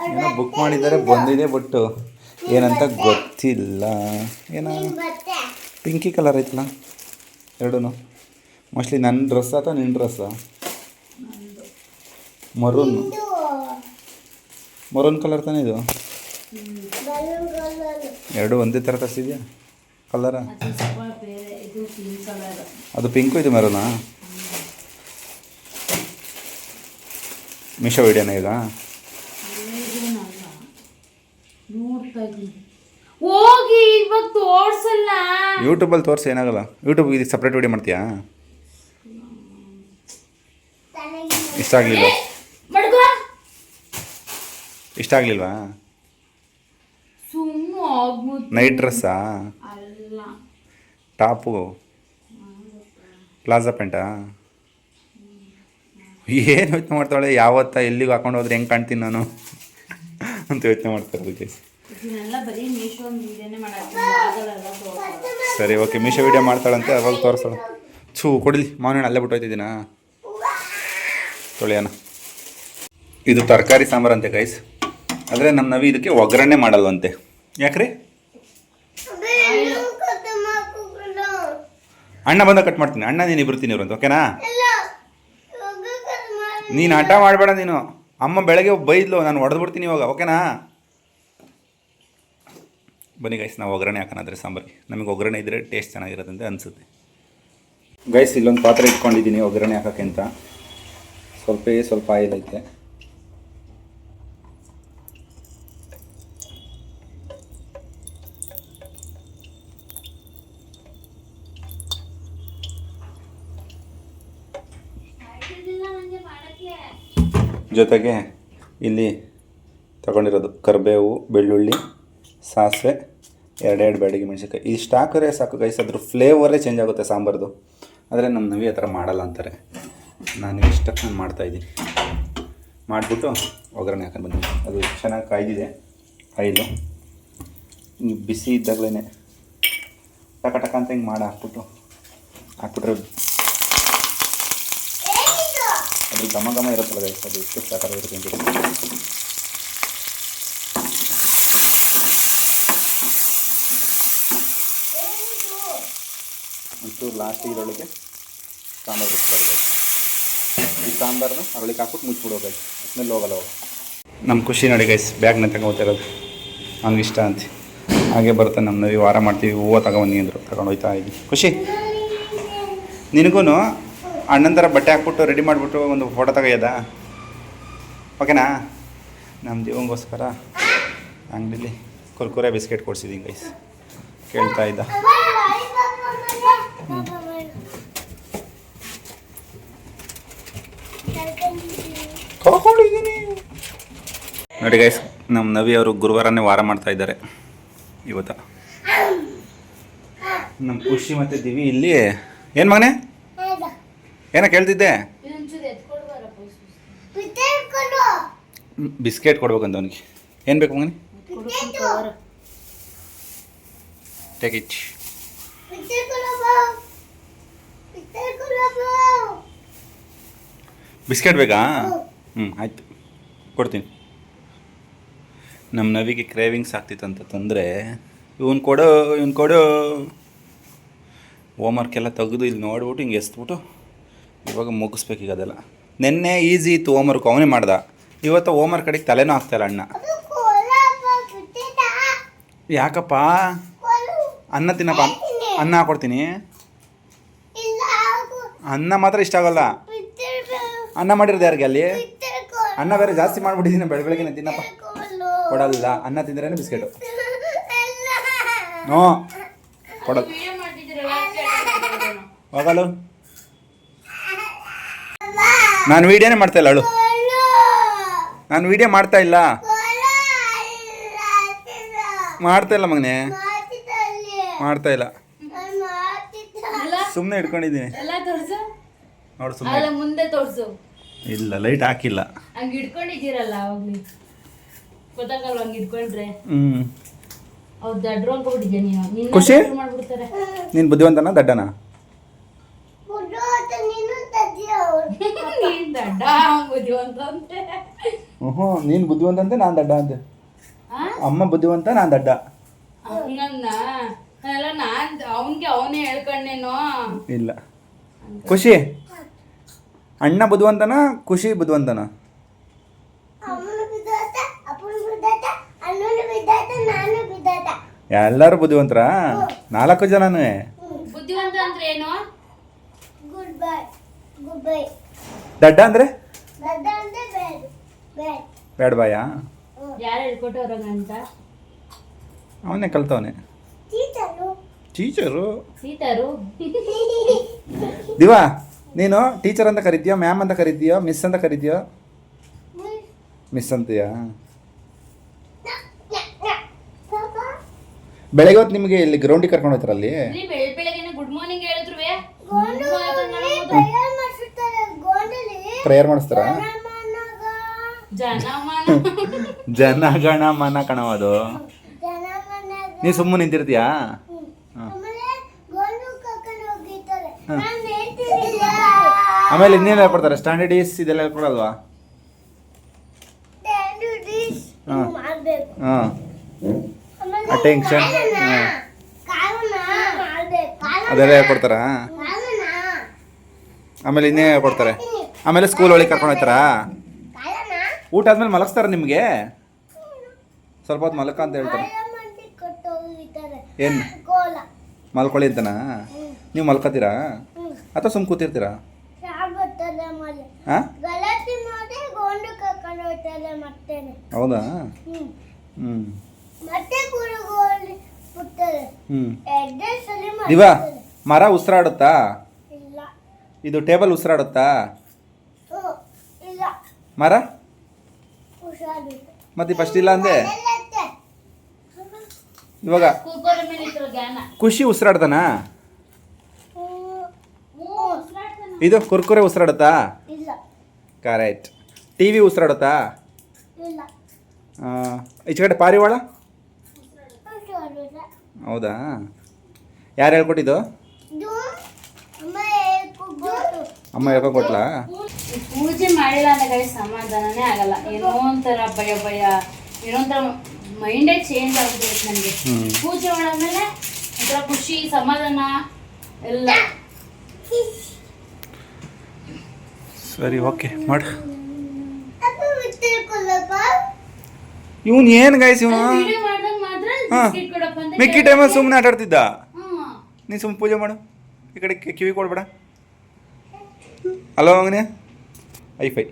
ಏನೋ ಬುಕ್ ಮಾಡಿದ್ದಾರೆ, ಬಂದಿದೆ, ಬಟ್ ಏನಂತ ಗೊತ್ತಿಲ್ಲ. ಏನೋ ಪಿಂಕಿ ಕಲರ್ ಐತಲ್ಲ ಎರಡೂ. ಮೋಸ್ಟ್ಲಿ ನನ್ನ ಡ್ರೆಸ್ ಅಥವಾ ನಿನ್ನ ಡ್ರೆಸ್ಸಾ? ಮರೂನ್ ಕಲರ್ ತಾನೇ ಇದು? ಎರಡು ಒಂದೇ ಥರ ತರಿಸಿದ್ಯಾ ಕಲರ? ಅದು ಪಿಂಕು, ಇದು ಮೆರೂನಾ? ಮೀಶೋ ವಿಡಿಯೋನ ಈಗ? ಹೋಗಿ ಇವಾಗ ತೋರ್ಸಲ್ಲ. ಯೂಟ್ಯೂಬಲ್ಲಿ ತೋರಿಸಿ ಏನಾಗಲ್ಲ. ಯೂಟ್ಯೂಬ್ ಇದಕ್ಕೆ ಸಪ್ರೇಟ್ ವಿಡಿಯೋ ಮಾಡ್ತೀಯಾ? ಇಷ್ಟ ಆಗಲಿಲ್ಲ? ಇಷ್ಟ ಆಗಲಿಲ್ವಾ? ನೈಟ್ ಡ್ರೆಸ್ಸಾ? ಟಾಪು? ಪ್ಲಾಜಾ ಪ್ಯಾಂಟಾ? ಏನು ಯೋಚನೆ ಮಾಡ್ತಾಳೆ? ಯಾವತ್ತ ಎಲ್ಲಿಗೆ ಹಾಕೊಂಡು ಹೋದ್ರೆ ಹೆಂಗೆ ಕಾಣ್ತೀನಿ ನಾನು ಅಂತ ಯೋಚನೆ ಮಾಡ್ತಾರೆ ಅದಕ್ಕೆ. ಸರಿ ಓಕೆ, ಮೀಶೋ ವಿಡಿಯೋ ಮಾಡ್ತಾಳಂತೆ, ಅವಾಗ ತೋರಿಸ್ತಾಳೆ. ಕೊಡಲಿ ಮಾವಿನ ಹಣ್ಣು ಅಲ್ಲೇ ಬಿಟ್ಟು ಹೋಯ್ತಿದ್ದೀನಾ? ತೊಳೆಯೋಣ. ಇದು ತರಕಾರಿ ಸಾಂಬಾರಂತೆ ಗೈಸ್. ಆದರೆ ನಮ್ಮ ನವಿ ಇದಕ್ಕೆ ಒಗ್ಗರಣೆ ಮಾಡಲ್ವಂತೆ. ಯಾಕ್ರಿ? ಅಣ್ಣ ಬಂದ ಕಟ್ ಮಾಡ್ತೀನಿ. ಅಣ್ಣ ನೀನು ಇಬ್ರು ತಿನ್ನಿವ್ರಂತ, ಓಕೆನಾ? ನೀನು ಆಟ ಮಾಡಬೇಡ ನೀನು. ಅಮ್ಮ ಬೆಳಗ್ಗೆ ಬೈದ್ಲು, ನಾನು ಹೊಡೆದ್ಬಿಡ್ತೀನಿ ಇವಾಗ, ಓಕೆನಾ? ಬನ್ನಿ ಗೈಸ್, ನಾವು ಒಗ್ಗರಣೆ ಹಾಕೋಣಾದ್ರೆ ಸಾಂಬಾರಿಗೆ. ನಮಗೆ ಒಗ್ಗರಣೆ ಇದ್ದರೆ ಟೇಸ್ಟ್ ಚೆನ್ನಾಗಿರೋದಂತೆ ಅನಿಸುತ್ತೆ. ಗೈಸ್ ಇಲ್ಲೊಂದು ಪಾತ್ರೆ ಇಟ್ಕೊಂಡಿದ್ದೀನಿ ಒಗ್ಗರಣೆ ಹಾಕೋಕ್ಕೆ ಅಂತ. ಸ್ವಲ್ಪ ಆಯಿಲ್ ಐತೆ. ಜೊತೆಗೆ ಇಲ್ಲಿ ತಗೊಂಡಿರೋದು ಕರಿಬೇವು, ಬೆಳ್ಳುಳ್ಳಿ, ಸಾಸಿವೆ, ಎರಡೆರಡು ಬ್ಯಾಡಗಿ ಮೆಣಸಿನ್ಕಾಯಿ. ಇಷ್ಟು ಹಾಕಿದ್ರೆ ಸಾಕು ಗೈಸ್, ಅದ್ರ ಫ್ಲೇವರೇ ಚೇಂಜ್ ಆಗುತ್ತೆ ಸಾಂಬಾರ್ದು. ಆದರೆ ನಮ್ಮ ನವಿ ಆ ಥರ ಮಾಡಲ್ಲ ಅಂತಾರೆ. ನಾನು ಇಷ್ಟಕ್ಕೆ ನಾನು ಮಾಡ್ತಾಯಿದ್ದೀನಿ. ಮಾಡಿಬಿಟ್ಟು ಒಗ್ಗರಣೆ ಹಾಕೊಂಡು ಬಂದಿದ್ದೀನಿ. ಅದು ಚೆನ್ನಾಗಿ ಕಾಯ್ದಿದೆ ಆಯಿಲು. ಬಿಸಿ ಇದ್ದಾಗಲೇ ಟಕ ಟಕ ಅಂತ ಹಿಂಗೆ ಹಾಕ್ಬಿಟ್ರೆ ಅದು ಘಮ ಇರುತ್ತಲ್ಲ ಗೈಸ್, ಅದು ಎಷ್ಟು ಸಾಕಾಗಿರುತ್ತೆ ಅಂತ. ಅಂತೂ ಲಾಸ್ಟಿಗೆ ಇದರೊಳಗೆ ಸಾಂಬಾರು ಬಿಟ್ಕೊಡ್ಬೇಕು. ಈ ಸಾಂಬಾರನ್ನ ಅದರೊಳಗೆ ಹಾಕ್ಬಿಟ್ಟು ಮುಚ್ಚಿಬಿಡೋ ಗೈಸ್, ಸ್ಮೆಲ್ ಹೋಗಲ್ಲ. ನಮ್ಮ ಖುಷಿ ನೋಡಿ ಗೈಸ್, ಬ್ಯಾಗ್ನ ತಗೊಂಡ್ತಿರೋದು ಹಂಗೆ ಇಷ್ಟ ಅಂತ. ಹಾಗೆ ಬರುತ್ತೆ ನಮ್ಮ ನವಿ. ವಾರ ಮಾಡ್ತೀವಿ, ಹೂವು ತಗೊಂಡು ಅಂದರು, ತಗೊಂಡು ಹೋಗ್ತಾ ಇದ್ದೀವಿ. ಖುಷಿ ನಿನಗೂ ಅಣ್ಣನ ಥರ ಬಟ್ಟೆ ಹಾಕ್ಬಿಟ್ಟು ರೆಡಿ ಮಾಡಿಬಿಟ್ಟು ಒಂದು ಫೋಟೋ ತೆಗೆಯೋದಾ, ಓಕೆನಾ? ನಮ್ಮ ದೇವಂಗೋಸ್ಕರ ಅಂಗಡಿಲಿ ಕುರ್ಕುರೆ ಬಿಸ್ಕೆಟ್ ಕೊಡ್ಸಿದ್ದೀನಿ ಗೈಸ್. ಕೇಳ್ತಾ ಇದ್ದ. ತಗೊಂಡಿದ್ದೀನಿ ನೋಡಿ ಗೈಸ್. ನಮ್ಮ ನವಿ ಅವರು ಗುರುವಾರನೇ ವಾರ ಮಾಡ್ತಾ ಇದ್ದಾರೆ ಇವತ್ತು. ನಮ್ಮ ಖುಷಿ ಮತ್ತು ದಿವಿ ಇಲ್ಲಿ ಏನು ಮಗನೇ ಏನೋ ಕೇಳ್ತಿದ್ದೆ? ಬಿಸ್ಕೆಟ್ ಕೊಡ್ಬೇಕಂತ ಅವನಿಗೆ. ಏನು ಬೇಕು ಮಗನೇ? Take it. ಬಿಸ್ಕೆಟ್ ಬೇಕಾ? ಆಯಿತು ಕೊಡ್ತೀನಿ. ನಮ್ಮ ನವಿಗೆ ಕ್ರೇವಿಂಗ್ಸ್ ಆಗ್ತಿತ್ತಂತ ತಂದರೆ ಇವನು ಕೊಡು ಹೋಮ್ವರ್ಕೆಲ್ಲ ತೆಗೆದು ಇಲ್ಲಿ ನೋಡ್ಬಿಟ್ಟು ಹಿಂಗೆ ಎಸ್ಬಿಟ್ಟು ಇವಾಗ ಮುಗಿಸ್ಬೇಕೀಗ ಅದೆಲ್ಲ. ನೆನ್ನೆ ಈಸಿ ಇತ್ತು ಹೋಮ್ವರ್ಕ್, ಅವನೇ ಮಾಡ್ದ. ಇವತ್ತು ಹೋಮ್ವರ್ಕ್ ಕಡೆಗೆ ತಲೆನೂ ಆಗ್ತಾಯಿಲ್ಲ ಅಣ್ಣ. ಯಾಕಪ್ಪ? ಅನ್ನ ತಿನ್ನಪ್ಪ. ಅನ್ನ ಹಾಕೊಡ್ತೀನಿ. ಅನ್ನ ಮಾತ್ರ ಇಷ್ಟ ಆಗಲ್ಲ. ಅನ್ನ ಮಾಡಿರೋದು ಯಾರಿಗೆ ಅಲ್ಲಿ? ಅನ್ನ ಬೇರೆ ಜಾಸ್ತಿ ಮಾಡಿಬಿಟ್ಟಿದ್ದೀನಿ ಬೆಳಗ್ಗೆ. ತಿನ್ನಪ್ಪ. ಕೊಡಲ್ಲ. ಅನ್ನ ತಿಂದ್ರೇ ಬಿಸ್ಕೆಟು. ಹ್ಞೂ ಕೊಡೋದು ಹೋಗಲ್ಲ. ನಾನು ವೀಡಿಯೋನೇ ಮಾಡ್ತಾಯಿಲ್ಲ ಅಳು. ನಾನು ವೀಡಿಯೋ ಮಾಡ್ತಾಯಿಲ್ಲ ಮಗನೇ, ಮಾಡ್ತಾಯಿಲ್ಲ. ಸುಮ್ಮನೆ ಇಟ್ಕೊಂಡಿದ್ದೀನಿ ನೋಡು. ಸುಮ್ಮನೆ ಮುಂದೆ ತೋರಿಸು. ಇಲ್ಲ ಲೈಟ್ ಹಾಕಿಲ್ಲ. ಹಂಗೆ ಇಟ್ಕೊಂಡಿದ್ದೀರಲ್ಲ ಅವಾಗಲೇ ಗೊತ್ತಾಗಲ್ವ? ಹಂಗೆ ಇಟ್ಕೊಂಡ್ರೆ ಅವ್ರು ದಡ್ರು ಅನ್ಕೊಬಿಟ್ಟಿದ್ದೆ ನೀನು. ಖುಷಿ ನೀನು ಬುದ್ಧಿವಂತನ ದಡ್ಡನ? ದಡ್ಡ ಬುದ್ಧಿವಂತ ಅಂತೆ. ನೀನು ಬುದ್ಧಿವಂತ ಅಂತೆ, ನಾನು ದಡ್ಡ ಅಂತೆ. ಅಮ್ಮ ಬುದ್ಧಿವಂತ, ನಾನು ದಡ್ಡ. ಹಂಗನ್ನ ಅವನಿಗೆ ಅವನೇ ಹೇಳ್ಕೊಂಡೇನೋ. ಇಲ್ಲ ಖುಷಿ ಅಣ್ಣ ಬುದ್ಧಿವಂತನ, ಖುಷಿ ಬುದ್ಧಿವಂತನ? ಎಲ್ಲರೂ ಬುದ್ಧಿವಂತರ? 4 ಜನನೂ ಬುದ್ಧಿವಂತ ಅಂದ್ರೆ ಏನು? ದಡ್ಡ ಅಂದ್ರೆ ಬ್ಯಾಡ್ ಬಾಯ? ಯಾರು ಹೇಳ್ಕೊಟ್ಟವ್ರಂತ? ಅವನೇ ಕಲ್ತವನೆ. ಟೀಚರು ದಿವಾ, ನೀನು ಟೀಚರ್ ಅಂತ ಕರಿತೀಯೋ, ಮ್ಯಾಮ್ ಅಂತ ಕರಿತೀಯೋ, ಮಿಸ್ ಅಂತ ಕರಿತೀಯೋ? ಮಿಸ್ ಅಂತೀಯಾ? ಬೆಳಗ್ಗೆ ಹೊತ್ತು ನಿಮಗೆ ಇಲ್ಲಿ ಗ್ರೌಂಡಿಗೆ ಕರ್ಕೊಂಡು ಹೋಗ್ತಾರ? ಅಲ್ಲಿ ಬೆಳಗ್ಗೆ ಗುಡ್ ಮಾರ್ನಿಂಗ್ ಹೇಳಿದ್ರು ಪ್ರೇಯರ್ ಮಾಡಿಸ್ತಾರ? ಜನಗಣ ಮನ ಕಣವದು. ನೀ ಸುಮ್ಮನೆ ನಿಂತಿರ್ತೀಯಾ? ಆಮೇಲೆ ಇನ್ನೇನು ಹೇಳ್ಕೊಡ್ತಾರೆ? ಸ್ಟ್ಯಾಂಡರ್ಡ್ ಈಸ್ ಇದೆಲ್ಲ ಹೇಳ್ಕೊಡಲ್ವಾ? ಹಾಂ ಹಾಂ ಅಟೆನ್ಷನ್ ಅದೆಲ್ಲ ಹೇಳ್ಕೊಡ್ತಾರಾ? ಆಮೇಲೆ ಇನ್ನೇ ಹೇಳ್ಕೊಡ್ತಾರೆ? ಆಮೇಲೆ ಸ್ಕೂಲ್ ಒಳಗೆ ಕರ್ಕೊಂಡು ಹೋಗ್ತಾರಾ? ಊಟ ಆದ್ಮೇಲೆ ಮಲಗಿಸ್ತಾರೆ ನಿಮಗೆ? ಸ್ವಲ್ಪ ಹೊತ್ತು ಮಲಕ ಅಂತ ಹೇಳ್ತಾರೆ. ಏನು ಮಲ್ಕೊಳ್ಳಿ ಅಂತನಾ? ನೀವು ಮಲ್ಕೋತೀರಾ ಅಥವಾ ಸುಮ್ಮ ಕೂತಿರ್ತೀರಾ? ಹಾಂ ಹೌದಾ? ಹ್ಞೂ ದಿವಾ, ಮರ ಉಸಿರಾಡುತ್ತಾ? ಇದು ಟೇಬಲ್ ಉಸಿರಾಡುತ್ತಾ ಮರ? ಮತ್ತೆ ಫಸ್ಟ್ ಇಲ್ಲ ಅಂದೆ. ಇವಾಗ ಖುಷಿ ಉಸಿರಾಡ್ತಾನಾ? ಇದು ಕುರ್ಕುರೆ ಉಸಿರಾಡುತ್ತಾ? ಕರೆಕ್ಟ್. ಟಿ ವಿ ಉಸಿರಾಡುತ್ತಾ? ಈಚೆ ಕಡೆ ಪಾರಿವಾಳ? ಹೌದಾ? ಯಾರು ಹೇಳ್ಕೊಟ್ಟಿದ್ದು? ಅಮ್ಮ ಹೇಳ್ಕೊಟ್ಲಾ? ಪೂಜೆ ಮಾಡಿಲ್ಲ ಅಂದ್ರೆ ಸಮಾಧಾನನೇ ಆಗಲ್ಲ. ಏನೋ ಒಂಥರ ಭಯ ಭಯ, ಏನೋ ಒಂಥರ ಮೈಂಡೇ ಚೇಂಜ್ ಆಗ್ಬಿಡುತ್ತೆ ನನಗೆ. ಪೂಜೆ ಮಾಡಾದ್ಮೇಲೆ ಒಂಥರ ಖುಷಿ ಸಮಾಧಾನ ಎಲ್ಲ. ಸರಿ ಓಕೆ ಮಾಡು. ಇವನು ಏನು ಗೈಸ್ ಇವನು? ಮಿಕ್ಕಿ ಟೈಮಲ್ಲಿ ಸುಮ್ಮನೆ ಆಟಾಡ್ತಿದ್ದ. ನೀನು ಸುಮ್ಮನೆ ಪೂಜೆ ಮಾಡು. ಈ ಕಡೆ ಕಿವಿ ಕೊಡ್ಬೇಡ. ಅಲೋ ಅವನೇ ಐಫೈ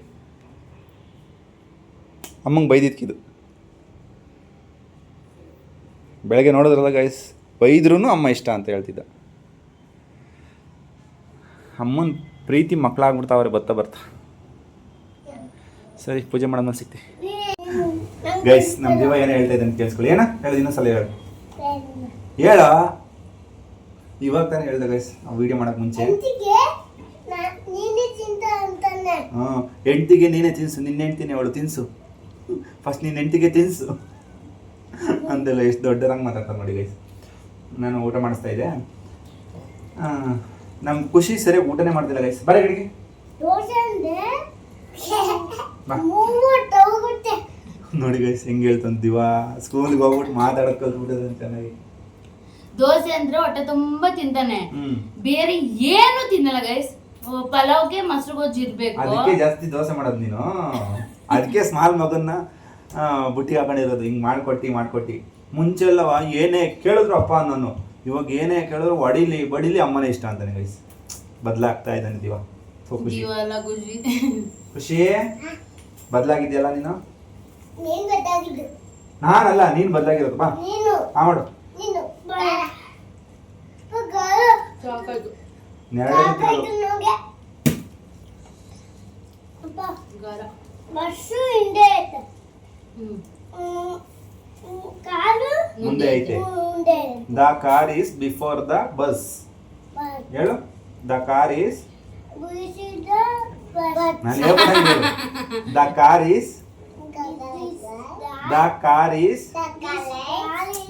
ಅಮ್ಮಂಗೆ ಬೈದಿದ್ಕಿದು. ಬೆಳಗ್ಗೆ ನೋಡಿದ್ರಲ್ಲ ಗೈಸ್, ಬೈದ್ರೂ ಅಮ್ಮ ಇಷ್ಟ ಅಂತ ಹೇಳ್ತಿದ್ದ. ಅಮ್ಮನ ಪ್ರೀತಿ ಮಕ್ಕಳಾಗ್ಬಿಡ್ತಾವ್ರೆ ಬರ್ತಾ ಬರ್ತಾ. ಸರಿ ಪೂಜೆ ಮಾಡೋದ್ಮೇಲೆ ಸಿಗ್ತೀವಿ ಗೈಸ್. ನಮ್ಮ ಜೀವ ಏನೋ ಹೇಳ್ತಾ ಇದ್ದಾನೆ ಕೇಳಿಸ್ಕೊಳ್ಳಿ. ಏನ ಹೇಳೋದು? ಇನ್ನೊಂದ್ಸಲ ಹೇಳು. ಹೇಳ. ಇವಾಗ ತಾನೇ ಹೇಳ್ದೆ ಗೈಸ್, ನಾವು ವಿಡಿಯೋ ಮಾಡೋಕೆ ಮುಂಚೆ. ಹಾಂ, ಹೆಂಡ್ತಿಗೆ ನೀನೇ ತಿನ್ಸು. ನಿನ್ನ ಹೆಂಡ್ತಿನೇ ಅವಳು ತಿನ್ಸು. ಫಸ್ಟ್ ನಿನ್ನ ಹೆಂಡ್ತಿಗೆ ತಿನ್ಸು ಅಂತೆಲ್ಲ ಎಷ್ಟು ದೊಡ್ಡದಾಗಿ ಮಾತಾಡ್ತಾರೆ ನೋಡಿ ಗೈಸ್. ನಾನು ಊಟ ಮಾಡಿಸ್ತಾ ಇದ್ದೆ. ನಮ್ಮ ಖುಷಿ ಸರಿಯಾಗಿ ಊಟನೇ ಮಾಡ್ತಿಲ್ಲ ಗೈಸ್. ಬರ ಕಡೆಗೆ ನೋಡಿ ಗೈಸ್ ಹೆಂಗೆ ಹೇಳ್ತಾನೆ ದಿವಾ. ಸ್ಕೂಲ್ಗೆ ಹೋಗ್ಬಿಟ್ಟು ಮಾತಾಡೋಕೆ ಕಲ್ತ್ಬಿಟ್ಟದ ಚೆನ್ನಾಗಿ. ದೋಸೆ ಅಂದ್ರೆ ಹೊಟ್ಟೆ ತುಂಬಾ ತಿಂತಾನೆ, ಬೇರೆ ಏನು ತಿನ್ನಲ್ಲ ಗೈಸ್. ಪಲಾವ್ಗೆ ಮೊಸರು ಗೊಜ್ಜು ಇರ್ಬೇಕು. ಅದಕ್ಕೆ ಜಾಸ್ತಿ ದೋಸೆ ಮಾಡೋದು ನೀನು. ಅದಕ್ಕೆ ಸ್ಮಾಲ್ ಮಗನ್ನ ಬುಟ್ಟಿ ಹಾಕೊಂಡಿರೋದು. ಹಿಂಗೆ ಮಾಡ್ಕೊಟ್ಟು ಮುಂಚೆಲ್ಲವ ಏನೇ ಕೇಳಿದ್ರು ಅಪ್ಪ ನಾನು, ಇವಾಗ ಏನೇ ಕೇಳಿದ್ರು ಬಡಿಲಿ ಅಮ್ಮನೇ ಇಷ್ಟ ಅಂತಾನೆ ಗೈಸ್. ಬದಲಾಗ್ತಾ ಇದ್ದಾನೆ ದಿವಾ. ಖುಷಿ ಬದಲಾಗಿದ್ಯಲ್ಲ ನೀನು? ನಾನಲ್ಲ, ನೀನು ಬದಲಾಗಿರೋದು. ಬಾ ಮಾಡು. ಮುಂದೆ ಐತೆ. The car is before the bus. ಹೇಳು. ದ ಕಾರ್ ಈಸ್ ನಾನು ಹೇಳ್ಬಿಟ್ಟಂಗೆ. ದ ಕಾರ್ ಈಸ್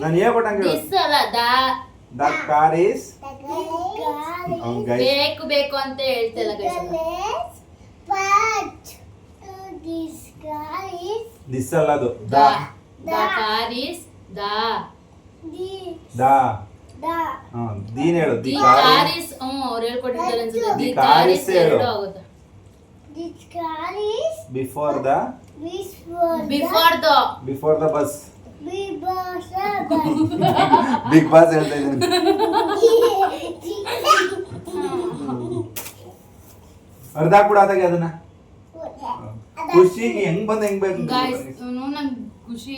ನಾನು ಹೇಳ್ಬಿಟ್ಟಂಗೆ. ದ ಕಾರ್ ಈಸ್ ಬೇಕು ಅಂತ ಹೇಳ್ತಿಲ್ಲ. ದಿಸ್ ಅಲ್ಲ ಅದು. ದ ಕಾರ್ ಈಸ್ ದೀನ್ ಹೇಳು. ದಿ ಕಾರ್ ಈಸ್ ಅವ್ರು ಹೇಳ್ಕೊಟ್ಟಿದ್ದಾರೆ ಅನ್ಸುತ್ತೆ. ದಿ ಕಾರ್ ಈಸ್ ಎರಡು ಆಗುತ್ತೆ. Before the bus. Big boss ಹೇಳ್ತಾ ಇದ್ದೀನಿ. ಅರ್ಧ ಕೂಡ ಆದಾಗೆ ಅದನ್ನ. ಖುಷಿಗೆ ಹೆಂಗ್ ಬೇಕು. ನನ್ ಖುಷಿ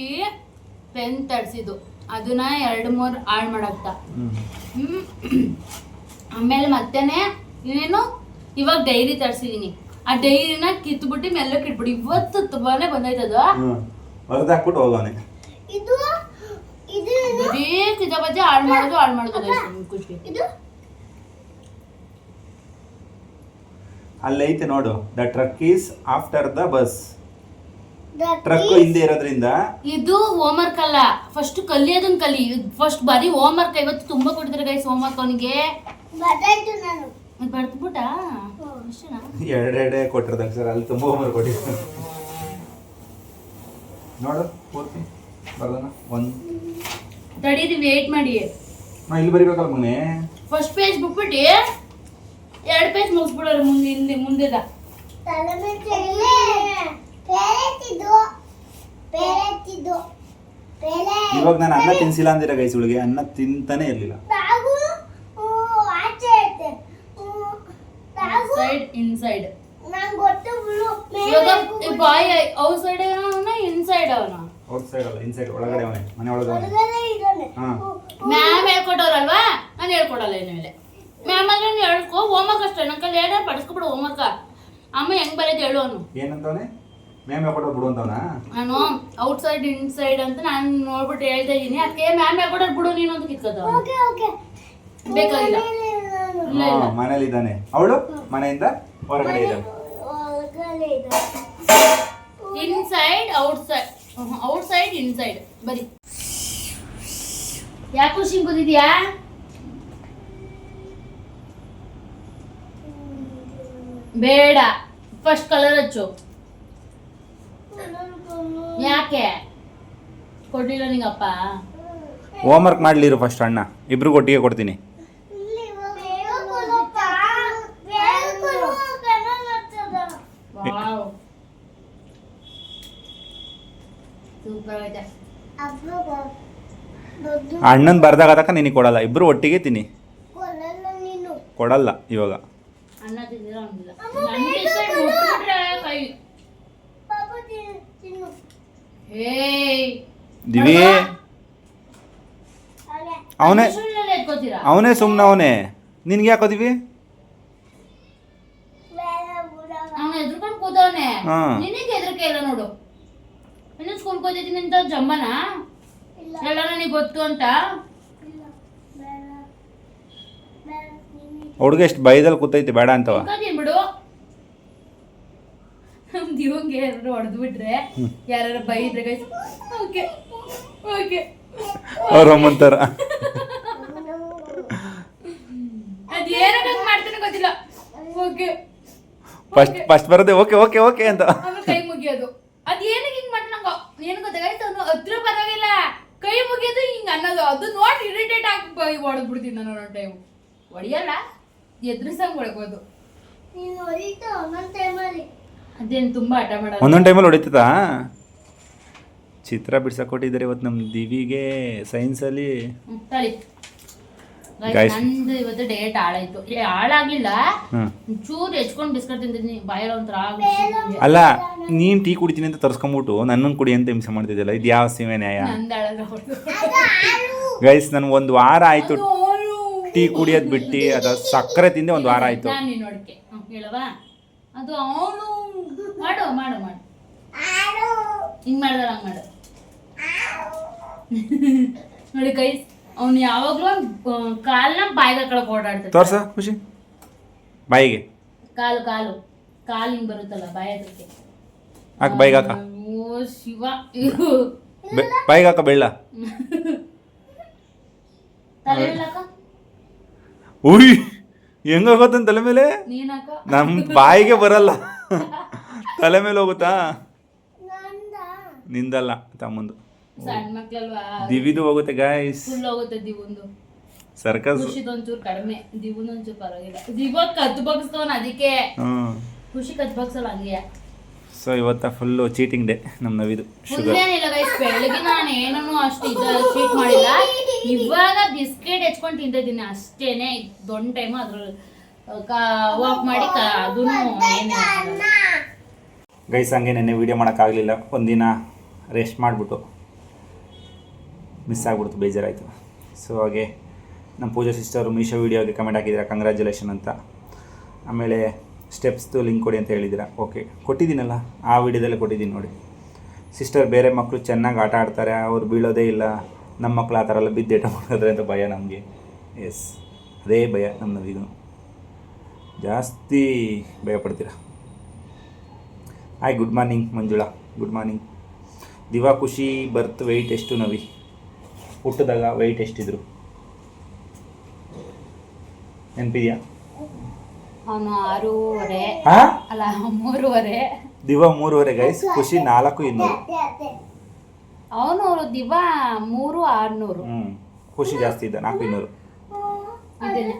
ಪೆನ್ ತಡ್ಸಿದ್ದು ಅದನ್ನ 2-3 ಹಾಳು ಮಾಡಾಕ್ತ. ಆಮೇಲೆ ಮತ್ತೇನೆ ಇನ್ನೇನು ಇವಾಗ ಡೈರಿ ತರ್ಸಿದೀನಿ. ಆ ಡೈರಿನ ಕಿತ್ಬಿಟ್ಟು ಮೆಲ್ಲಕ್ಕೆ ಇಟ್ಬಿಟ್ಟು ಇವತ್ತು ತುಂಬಾನೇ ಬಂದೈತದ. ಹೊರದ್ ಹಾಕ್ಬಿಟ್ಟು ಹೋಗೋನೆ. ಬರೀ ಕಿತಾಬಜ್ಜಿ ಹಾಳು ಮಾಡೋದು ಖುಷಿ. ಅಲ್ಲೈತೆ ನೋಡು. The truck is after the bus. Truck ಹಿಂದೆ ಇರೋದ್ರಿಂದ ಇದು ಹೋಮ್ ವರ್ಕ್ ಅಲ್ಲ. ಫಸ್ಟ್ ಕಲಿಯೋದನ್ನ ಕಲಿ. ಫಸ್ಟ್ ಬರೀ ಹೋಮ್ ವರ್ಕ್. ಇವತ್ತು ತುಂಬಾ ಕೊಡ್ತಾರೆ ಗೈಸ್ ಹೋಮ್ ವರ್ಕ್ ಅವನಿಗೆ. ಅದು ಬರ್ದ್ಬಿಟ್ಟ ಅಷ್ಟೇನಾ? ಎರಡೆರಡೇ ಕೊಟ್ಟಿರ್ದಂಗೆ ಸರ್, ಅಲ್ಲಿ ತುಂಬ ಹೋಮ್ವರ್ಕ್ ಕೊಟ್ಟಿರ್ತಾರೆ. ನೋಡು ಪೂರ್ತಿ ಬರ್ದನ ಒಂದು ತಡೀರಿ, ವೇಟ್ ಮಾಡಿ. ನಾ ಇಲ್ಲಿ ಬರಿಬೇಕಲ್ಲ ಮೊನ್ನೆ. ಫಸ್ಟ್ ಪೇಜ್ ಬಿಟ್ಬಿಟ್ಟು 2 ಪೇಜ್ ಮುಗಿಸ್ಬಿಡೋರು ಮುಂದೆದ. ಇವಾಗ ನಾನು ಅನ್ನ ತಿನ್ಸಿಲ್ಲ ಅಂದಿರ ಗೈಸ್, ಇವಳಿಗೆ ಅನ್ನ ತಿಂತಾನೆ ಇರಲಿಲ್ಲ. ಸೈಡ್ ಇನ್ಸೈಡ್ ಬಾಯ್ ಔಟ್ ಸೈಡ್ ಅವನ ಇನ್ಸೈಡ್ ಅವನ ಔಟ್ ಸೈಡ್ ಅಲ್ಲ ಇನ್ಸೈಡ್, ಒಳಗಡೆ ಅವನೇ, ಮನೆ ಒಳಗಡೆ. ಮ್ಯಾಮ್ ಹೇಳ್ಕೊಟ್ಟವ್ರಲ್ವಾ, ನಾನು ಹೇಳ್ಕೊಡಲ್ಲ ಏನಿಲ್ಲ. ಮ್ಯಾಮ್ ಅಂದ್ರೆ ನೀನು ಹೇಳ್ಕೊ, ಹೋಮ್ವರ್ಕ್ ಅಷ್ಟೇ ನನ್ನ ಕೈಲಿ ಏನಾರು ಪಡಿಸ್ಕೊಬಿಡು ಹೋಮ್ವರ್ಕ. ಅಮ್ಮ ಹೆಂಗ್ ಬರೋದು ಹೇಳು ಅವನು. ಏನಂತವನೇ ಮ್ಯಾಮ್ ಹೇಳ್ಕೊಡೋದು ಬಿಡು ಅಂತವನ. ನಾನು ಔಟ್ ಸೈಡ್ ಇನ್ಸೈಡ್ ಅಂತ ನಾನು ನೋಡ್ಬಿಟ್ಟು ಹೇಳ್ತಾ ಇದ್ದೀನಿ. ಅದಕ್ಕೆ ಮ್ಯಾಮ್ ಹೇಳ್ಕೊಡೋದು ಬಿಡು ನೀನು ಅಂತ ಕಿತ್ಕೋದ. ಬೇಕಾಗಿಲ್ಲ. ಮನೇಲಿ ಇದ್ದಾನೆ, ಅವಳು ಮನೆಯಿಂದ ಹೊರಗಡೆ ಇದ್ದಾನೆ. ಇನ್ಸೈಡ್ ಔಟ್ಸೈಡ್, ಔಟ್ಸೈಡ್ ಇನ್ಸೈಡ್ ಬರಿ. ಯಾಕೆ ಖುಷಿ ಕೂತಿದ್ಯಾ? ಬೇಡ, ಫಸ್ಟ್ ಕಲರ್ ಹಚ್ಚು. ಯಾಕೆ ಕೊಡ್ಲಿಲ್ಲ ನಿಂಗಪ್ಪ? ಹೋಮ್ವರ್ಕ್ ಮಾಡ್ಲಿರು ಫಸ್ಟ್ ಅಣ್ಣ, ಇಬ್ರಿಗೂ ಒಟ್ಟಿಗೆ ಕೊಡ್ತೀನಿ. ಸೂಪರ್ ಆಯ್ತಾ? ಅಣ್ಣನ್ ಬರ್ದಾಗ ನಿನಗೆ ಕೊಡಲ್ಲ, ಇಬ್ರು ಒಟ್ಟಿಗೆ ತಿನ್ನಿ. ಕೊಡಲ್ಲ ಇವಾಗ. ಅನ್ನ ತಿಂದಿಲ್ಲ ಅಂದಿಲ್ಲ. ನನ್ನ ಡಿಸೈಡ್ ಮುಟ್ಬಿಟ್ರೆ ಕೈ. ಏಯ್ ದಿವಿ ಅವನೇ ಎತ್ಕೋತೀರಾ? ಅವನೇ ಸುಮ್ಮನೆ ಅವನೇ, ನಿನ್ಗೆ ಯಾಕೋದಿವಿ? ಅವನು ಎದ್ರುಕೊಂಡು ಕೂತವನೆ, ಹಾ. ನಿನಗೆ ಹೆದರಿಕೆ ಇಲ್ಲ ನೋಡು. ಇನ್ನು ಸ್ಕೂಲ್ ಹೋಗ್ತಿದ್ದೀನಿ ಅಂತ ಜಂಬನ ಎಲ್ಲ ನನಗೆ ಗೊತ್ತು ಅಂತ. ಹುಡುಗ ಎಷ್ಟು ಬೈದಲ್ಲಿ ಕೂತೈತಿ ಬೇಡ ಅಂತವ. ಬಿಡು. ದಿವಂಗೆ ಯಾರು ಹೊಡೆದು ಬಿಟ್ರೆ, ಯಾರು ಬೈದ್ರೆ ಓಕೆ ಓಕೆ ಅವ್ರ ಅಮ್ಮಂತಾರ ಅದೇನಕ್ಕೆ ಮಾಡ್ತಾನೆ ಗೊತ್ತಿಲ್ಲ. ಓಕೆ ಫಸ್ಟ್ ಬರೋದೆ ಓಕೆ ಓಕೆ ಓಕೆ ಅಂತ ಆಮೇಲೆ ಕೈ ಮುಗಿಯೋದು. ಅದೇನಕ್ಕೆ ಹಿಂಗ್ ಮಾಡ್ತ ನಂಗೆ ಏನು ಗೊತ್ತಾಗೈತೆ. ಅವನು ಹತ್ರ ಪರವಾಗಿಲ್ಲ, ಕೈ ಮುಗಿಯೋದು ಹಿಂಗೆ ಅನ್ನೋದು. ಅದು ನೋಡಿ ಇರಿಟೇಟ್ ಆಗಿ ಹೊಡೆದ್ಬಿಡ್ತೀನಿ ನಾನು ಒಂದೊಂದು ಟೈಮು. ಹೊಡಿಯಲ್ಲ, ಎದುರಿಸಂಗೆ ಹೊಡ್ಬೋದು. ಅದೇನು ತುಂಬ ಆಟ ಮಾಡೋದು. ಒಂದೊಂದು ಟೈಮಲ್ಲಿ ಹೊಡಿತದ. ಚಿತ್ರ ಬಿಡ್ಸಕ್ಕೆ ಕೊಟ್ಟಿದ್ದಾರೆ ಇವತ್ತು ನಮ್ಮ ದಿವಿಗೆ ಸೈನ್ಸಲ್ಲಿ. ತಳಿ ನಂದು ಇವತ್ತು ಡೇಟ್ ಹಾಳಾಯ್ತು. ಹಾಳಾಗ್ಲಿಲ್ಲ, ಚೂರು ಹೆಚ್ಕೊಂಡು ಬಿಸ್ಕಟ್ ತಿಂತಿದ್ನಿ, ಬಾಯಲ್ಲ ಒಂಥರ. ಅಲ್ಲ, ನೀನ್ ಟೀ ಕುಡಿತೀನಿ ಅಂತ ತರ್ಸ್ಕೊಂಬಿಟ್ಟು ನನ್ನನ್ನು ಕುಡಿ ಅಂತ ಹಿಂಸೆ ಮಾಡ್ತಿದ್ದಿಲ್ಲ. ಇದು ಯಾವ ಸೀಮೆ ನ್ಯಾಯ ಗೈಸ್? ನನ್ ಒಂದು ವಾರ ಆಯ್ತು ಟೀ ಕುಡಿಯೋದು ಬಿಟ್ಟು, ಅದ ಸಕ್ಕರೆ ತಿಂದೆ ಒಂದು ವಾರ ಆಯ್ತು. ನೋಡಕ್ಕೆ ಹೇಳವಾ, ಅದು ಅವನು ಮಾಡು ಮಾಡು ಮಾಡು ಹಿಂಗ್ ಮಾಡಿದಾರ ಹಂಗ್ ಮಾಡು. ನೋಡಿ ಗೈಸ್, ಅವ್ನು ಯಾವಾಗ್ಲೂ ಕಾಲ್ನ ಬಾಯಿಗೆ ಹಾಕೊಳಕ್ ಓಡಾಡ್ತಾನೆ. ತೋರ್ಸ ಖುಷಿ ಬಾಯಿಗೆ. ಕಾಲು ಕಾಲು ಕಾಲು ಹಿಂಗ್ ಬರುತ್ತಲ್ಲ ಬಾಯಿ ಅದಕ್ಕೆ ಹಾಕ, ಬಾಯಿಗೆ ಹಾಕ. ಓ ಶಿವ, ಬಾಯಿಗೆ ಹಾಕ ಬೆಳ್ಳ. ತಲೆ ಮೇಲೆ ಹಾಕ. ಉಯ್, ಹೆಂಗಾಗೋತಂತ ತಲೆ ಮೇಲೆ? ನೀನ್ ಹಾಕ. ನಮ್ ಬಾಯಿಗೆ ಬರಲ್ಲ, ತಲೆ ಮೇಲೆ ಹೋಗುತ್ತಾ? ನಿಂದಲ್ಲ, ತಮ್ಮಂದು. ಸಣ್ಣ ಮಕ್ಳಲ್ವಾ, ದಿವಿದು ಹೋಗುತ್ತೆ ಗಾಯ್ಸ್. ಫುಲ್ ಹೋಗುತ್ತೆ ದಿವಂದು. ಸರ್ಕಸ್ ಖುಷಿದೊಂಚೂರು ಕಡಿಮೆ, ದಿವಂದೊಂಚೂರು ಪರವಾಗಿಲ್ಲ. ದಿವಾಗ ಕದ್ದು ಬಗ್ಸ್ತವನ, ಅದಕ್ಕೆ ಖುಷಿ ಕದ್ದು ಬಗ್ಸಲ್ಲ ಹಂಗೆ. ಸೊ ಇವತ್ತ ಫುಲ್ಲು ಚೀಟಿಂಗ್ ಡೇ ನಮ್ಮ ನವಿದು. ಶುಗರ್ ಏನಿಲ್ಲ ಗೈಸ್, ಬೆಳಗ್ಗೆ ನಾನು ಏನೂ ಅಷ್ಟು ಚೀಟ್ ಮಾಡಿಲ್ಲ. ಇವಾಗ ಬಿಸ್ಕೆಟ್ ಹೆಚ್ಕೊಂಡು ತಿಂತಿದ್ದೀನಿ ಅಷ್ಟೇನೆ. ದೊಡ್ಡ ಟೈಮು ಅದ್ರಲ್ಲಿ ವಾಕ್ ಮಾಡಿ ಅದೂ ಏನೇ ಗೈಸ್. ಹಂಗೆ ನೆನ್ನೆ ವೀಡಿಯೋ ಮಾಡೋಕ್ಕಾಗಲಿಲ್ಲ, ಒಂದಿನ ರೆಸ್ಟ್ ಮಾಡಿಬಿಟ್ಟು ಮಿಸ್ ಆಗಿಬಿಡ್ತು, ಬೇಜಾರಾಯಿತು. ಸೊ ಹಾಗೆ ನಮ್ಮ ಪೂಜಾ ಸಿಸ್ಟರು ಮೀಶೋ ವೀಡಿಯೋಗೆ ಕಮೆಂಟ್ ಹಾಕಿದ್ದೀರಾ, ಕಂಗ್ರ್ಯಾಚುಲೇಷನ್ ಅಂತ. ಆಮೇಲೆ ಸ್ಟೆಪ್ಸ್ದು ಲಿಂಕ್ ಕೊಡಿ ಅಂತ ಹೇಳಿದ್ದೀರಾ. ಓಕೆ, ಕೊಟ್ಟಿದ್ದೀನಲ್ಲ, ಆ ವಿಡಿಯೋದಲ್ಲೇ ಕೊಟ್ಟಿದ್ದೀನಿ ನೋಡಿ. ಸಿಸ್ಟರ್ ಬೇರೆ ಮಕ್ಕಳು ಚೆನ್ನಾಗಿ ಆಟ ಆಡ್ತಾರೆ, ಅವ್ರು ಬೀಳೋದೇ ಇಲ್ಲ, ನಮ್ಮ ಮಕ್ಕಳು ಆ ಥರ ಎಲ್ಲ ಬಿದ್ದೇಟ ಮಾಡಿದ್ರೆ ಅಂತ ಭಯ ನಮಗೆ. ಎಸ್, ಅದೇ ಭಯ ನಮ್ಮ ನವಿಗೂ. ಜಾಸ್ತಿ ಭಯ ಪಡ್ತೀರಾ. Hi, good morning Manjula, good morning. Diva, Khushi birth weight ಎಷ್ಟು ನವಿ? ಹುಟ್ಟಿದಾಗ ವೆಯ್ಟ್ ಎಷ್ಟಿದ್ರು ನೆನಪಿದೆಯಾ? ಅವನು 6:30 ಹಾ ಅಲ್ಲ 3:30. ದಿವ 3:30 ಗೈಸ್, ಖುಷಿ 4,200. ಅವನು ದಿವಾ 3,600. ಖುಷಿ ಜಾಸ್ತಿ ಇದ್ದ 4,200. ಇದೇನೆ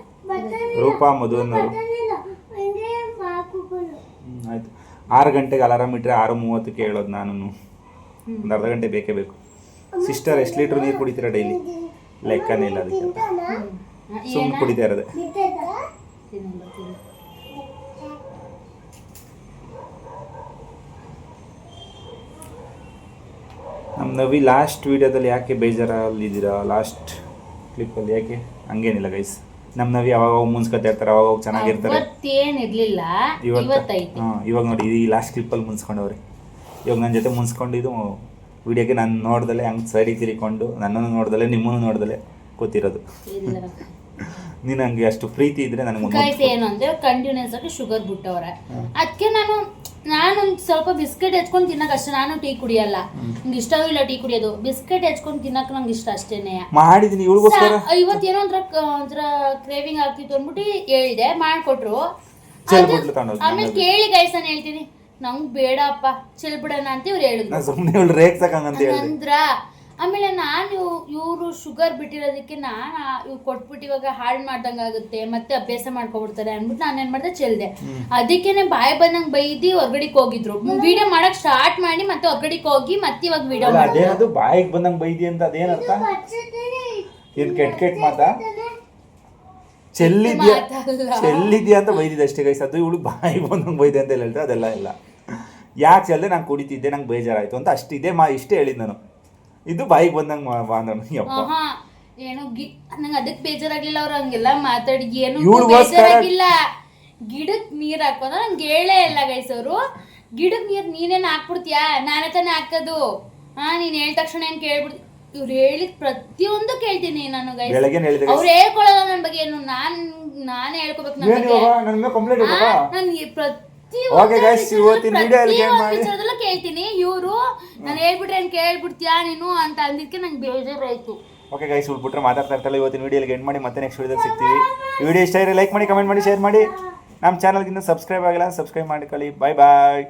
ರೂಪಾ ಮಧು 100. ಆಯ್ತು. 6 ಗಂಟೆಗೆ ಅಲಾರಾಮ್ ಇಟ್ಟರೆ 6:30ಕ್ಕೆ ಹೇಳೋದು ನಾನು. ಒಂದು ಅರ್ಧ ಗಂಟೆ ಬೇಕೇ ಬೇಕು. ಸಿಸ್ಟರ್ ಎಷ್ಟು ಲೀಟ್ರ್ ನೀರು ಕುಡಿತೀರಾ ಡೈಲಿ? ಲೆಕ್ಕನೇ ಇಲ್ಲ ಅದಕ್ಕೆ, ಸುಮ್ಮನೆ ಕುಡಿತಾ ಇರೋದೆ. ನಮ್ಮ ನವಿ ಲಾಸ್ಟ್ ವಿಡಿಯೋದಲ್ಲಿ ಯಾಕೆ ಬೇಜಾರಲ್ಲಿದ್ದೀರಾ? ಲಾಸ್ಟ್ ಕ್ಲಿಪ್ಪಲ್ಲಿ ಯಾಕೆ? ಹಂಗೇನಿಲ್ಲ ಗೈಸ್, ನಮ್ಮ ನವಿ ಅವಾಗ ಮುನ್ಸ್ಕೊತಾ ಇರ್ತಾರೆ, ಅವಾಗ ಚೆನ್ನಾಗಿರ್ತಾರೆ. ಏನಿರ್ಲಿಲ್ಲ, ಇವತ್ತೈತಿ. ಇವಾಗ ನೋಡಿ ಈ ಲಾಸ್ಟ್ ಕ್ಲಿಪ್ಪಲ್ಲಿ ಮುನ್ಸ್ಕೊಂಡವ್ರೆ. ಇವಾಗ ನನ್ನ ಜೊತೆ ಮುನ್ಸ್ಕೊಂಡಿದ್ದು ವಿಡಿಯೋಗೆ ನಾನು ನೋಡ್ದಲೆ ಹಂಗೆ ಸೈಡಿ ತಿರ್ಕೊಂಡು, ನನ್ನನ್ನು ನೋಡ್ದಲೆ ನಿಮ್ಮನ್ನು ನೋಡ್ದಲೆ ಕೂತಿರೋದು. ನೀನು ಹಂಗೆ ಅಷ್ಟು ಪ್ರೀತಿ ಇದ್ರೆ ನನಗೆ ಏನು ಅಂದ್ರೆ ಕಂಟಿನ್ಯೂಸ್ ಆಗಿ ಶುಗರ್ ಬಿಟ್ಟವ್ರೆ. ಅದಕ್ಕೆ ನಾನೊಂದು ಸ್ವಲ್ಪ ಬಿಸ್ಕೆಟ್ ಹೆಚ್ಕೊಂಡು ತಿನ್ನಕ್ ಅಷ್ಟೇ. ನಾನು ಟೀ ಕುಡಿಯಲ್ಲ, ನಂಗೆ ಇಷ್ಟವೂ ಇಲ್ಲ ಟೀ ಕುಡಿಯೋದು. ಬಿಸ್ಕೆಟ್ ಹೆಚ್ಕೊಂಡು ತಿನ್ನಕ್ ನಂಗೆ ಇಷ್ಟ ಅಷ್ಟೇನೆ. ಮಾಡಿದೀನಿ ಇವಳಿಗೋಸ್ಕರ. ಇವತ್ತೇನೋ ಒಂಥರ ಕ್ರೇವಿಂಗ್ ಆಗ್ತಿತ್ತು ಅಂದ್ಬಿಟ್ಟು ಹೇಳ್ದೆ, ಮಾಡ್ಕೊಟ್ರು. ಆಮೇಲೆ ಕೇಳಿ ಗೈಸ್ ನಾನು ಹೇಳ್ತೀನಿ, ನಂಗೆ ಬೇಡಪ್ಪ ಚೆಲ್ಬಿಡೋಣ ಅಂತ ಇವ್ರು ಹೇಳಿದ್ರು ಅಂದ್ರ. ಆಮೇಲೆ ನಾನು ಇವರು ಶುಗರ್ ಬಿಟ್ಟಿರೋದಕ್ಕೆ ನಾನು ಇವ್ರು ಕೊಟ್ಬಿಟ್ಟು ಇವಾಗ ಹಾಳು ಮಾಡ್ದಂಗೆ ಆಗುತ್ತೆ, ಮತ್ತೆ ಅಭ್ಯಾಸ ಮಾಡ್ಕೊಬಿಡ್ತಾರೆ ಅಂದ್ಬಿಟ್ಟು ನಾನು ಏನು ಮಾಡಿದೆ, ಚೆಲ್ದೆ. ಅದಕ್ಕೇನೆ ಬಾಯಿ ಬಂದಂಗೆ ಬೈದಿ ಹೊರ್ಗಡೆಗೆ ಹೋಗಿದ್ರು. ವಿಡಿಯೋ ಮಾಡಕ್ ಸ್ಟಾರ್ಟ್ ಮಾಡಿ ಮತ್ತೆ ಹೊರ್ಗಡೆಗೆ ಹೋಗಿ ಮತ್ತೆ ಇವಾಗ ವಿಡಿಯೋ ಅದೇನದು ಬಾಯಿಗೆ ಬಂದಂಗೆ ಬೈದಿ ಅಂತ? ಅದೇನರ್ಥ? ಏನ್ ಕೆಟ್ಟ ಮಾತಾ? ಚೆಲ್ಲಿದ್ಯಾ ಅಂತ ಬೈದಿದೆ ಅಷ್ಟೇ ಗೈಸ್. ಅದು ಇವಳು ಬಾಯಿಗೆ ಬಂದಂಗೆ ಬೈದೆ ಅಂತ ಹೇಳ್ತಾರೆ, ಅದೆಲ್ಲ ಇಲ್ಲ. ಯಾಕೆ ಚೆಲ್ಲದೆ ನಾನು ಕುಡಿತಿದ್ದೆ, ನಂಗೆ ಬೇಜಾರಾಯ್ತು ಅಂತ ಅಷ್ಟಿದೆ. ಇಷ್ಟೇ ಹೇಳಿದ್ ನಾನು. ಇದು ಬಾಯಿಗೆ ಬಂದಂಗೆ ಏನು ನಂಗೆ ಅದಕ್ಕೆ ಬೇಜಾರಾಗ್ಲಿಲ್ಲ. ಅವ್ರು ಹಂಗೆಲ್ಲ ಮಾತಾಡಿ ಏನು ಬೇಜಾರಾಗಿಲ್ಲ. ಗಿಡಕ್ ನೀರ್ ಹಾಕೋದ ನಂಗೆ ಹೇಳೇ ಇಲ್ಲ ಗೈಸ್. ಅವರು ಗಿಡಕ್ ನೀರ್ ನೀನೇನ್ ಹಾಕ್ಬಿಡ್ತೀಯಾ? ನಾನೇ ತಾನೇ ಹಾಕೋದು. ನೀನ್ ಹೇಳಿದ ತಕ್ಷಣ ಏನ್ ಕೇಳ್ಬಿಡ್ತಿ? ಇವ್ರು ಹೇಳಿದ ಪ್ರತಿಯೊಂದು ಕೇಳ್ತೀನಿ ನಾನು ಗೈಸ್. ಅವ್ರು ಹೇಳ್ಕೊಳಲ್ಲ ನನ್ನ ಬಗ್ಗೆ, ಏನು ನಾನೇ ಹೇಳ್ಕೊಬೇಕು ನನ್ನ ಬಗ್ಗೆ. ನಾನು ಪ್ರತಿಯೊಂದು ಕೇಳ್ತೀನಿ. ಇವರು ನಾನು ಹೇಳ್ಬಿಟ್ರೆ ಏನ್ ಕೇಳ್ಬಿಡ್ತೀಯಾ ನೀನು ಅಂತ ಅಂದಿದ್ಕೆ ನಂಗೆ ಬೇಜಾರಾಯ್ತು. ಓಕೆ ಗೈಸ್, ಉಳ್ಬಿಟ್ರೆ ಮಾತಾಡ್ತಾ ಇರ್ತಾಳೆ. ಇವತ್ತಿನ ವಿಡಿಯೋಗೆ ಎಂಡ್ ಮಾಡಿ ಮತ್ತೆ ನೆಕ್ಸ್ಟ್ ವಿಡಿಯೋದಲ್ಲಿ ಸಿಗ್ತೀವಿ. ಈ ವಿಡಿಯೋ ಇಷ್ಟ ಇದ್ರೆ ಲೈಕ್ ಮಾಡಿ, ಕಮೆಂಟ್ ಮಾಡಿ, ಶೇರ್ ಮಾಡಿ. ನಮ್ಮ ಚಾನಲ್ಗಿಂತ ಸಬ್ಸ್ಕ್ರೈಬ್ ಆಗಿಲ್ಲ ಸಬ್ಸ್ಕ್ರೈಬ್ ಮಾಡ್ಕೊಳ್ಳಿ. ಬಾಯ್ ಬಾಯ್.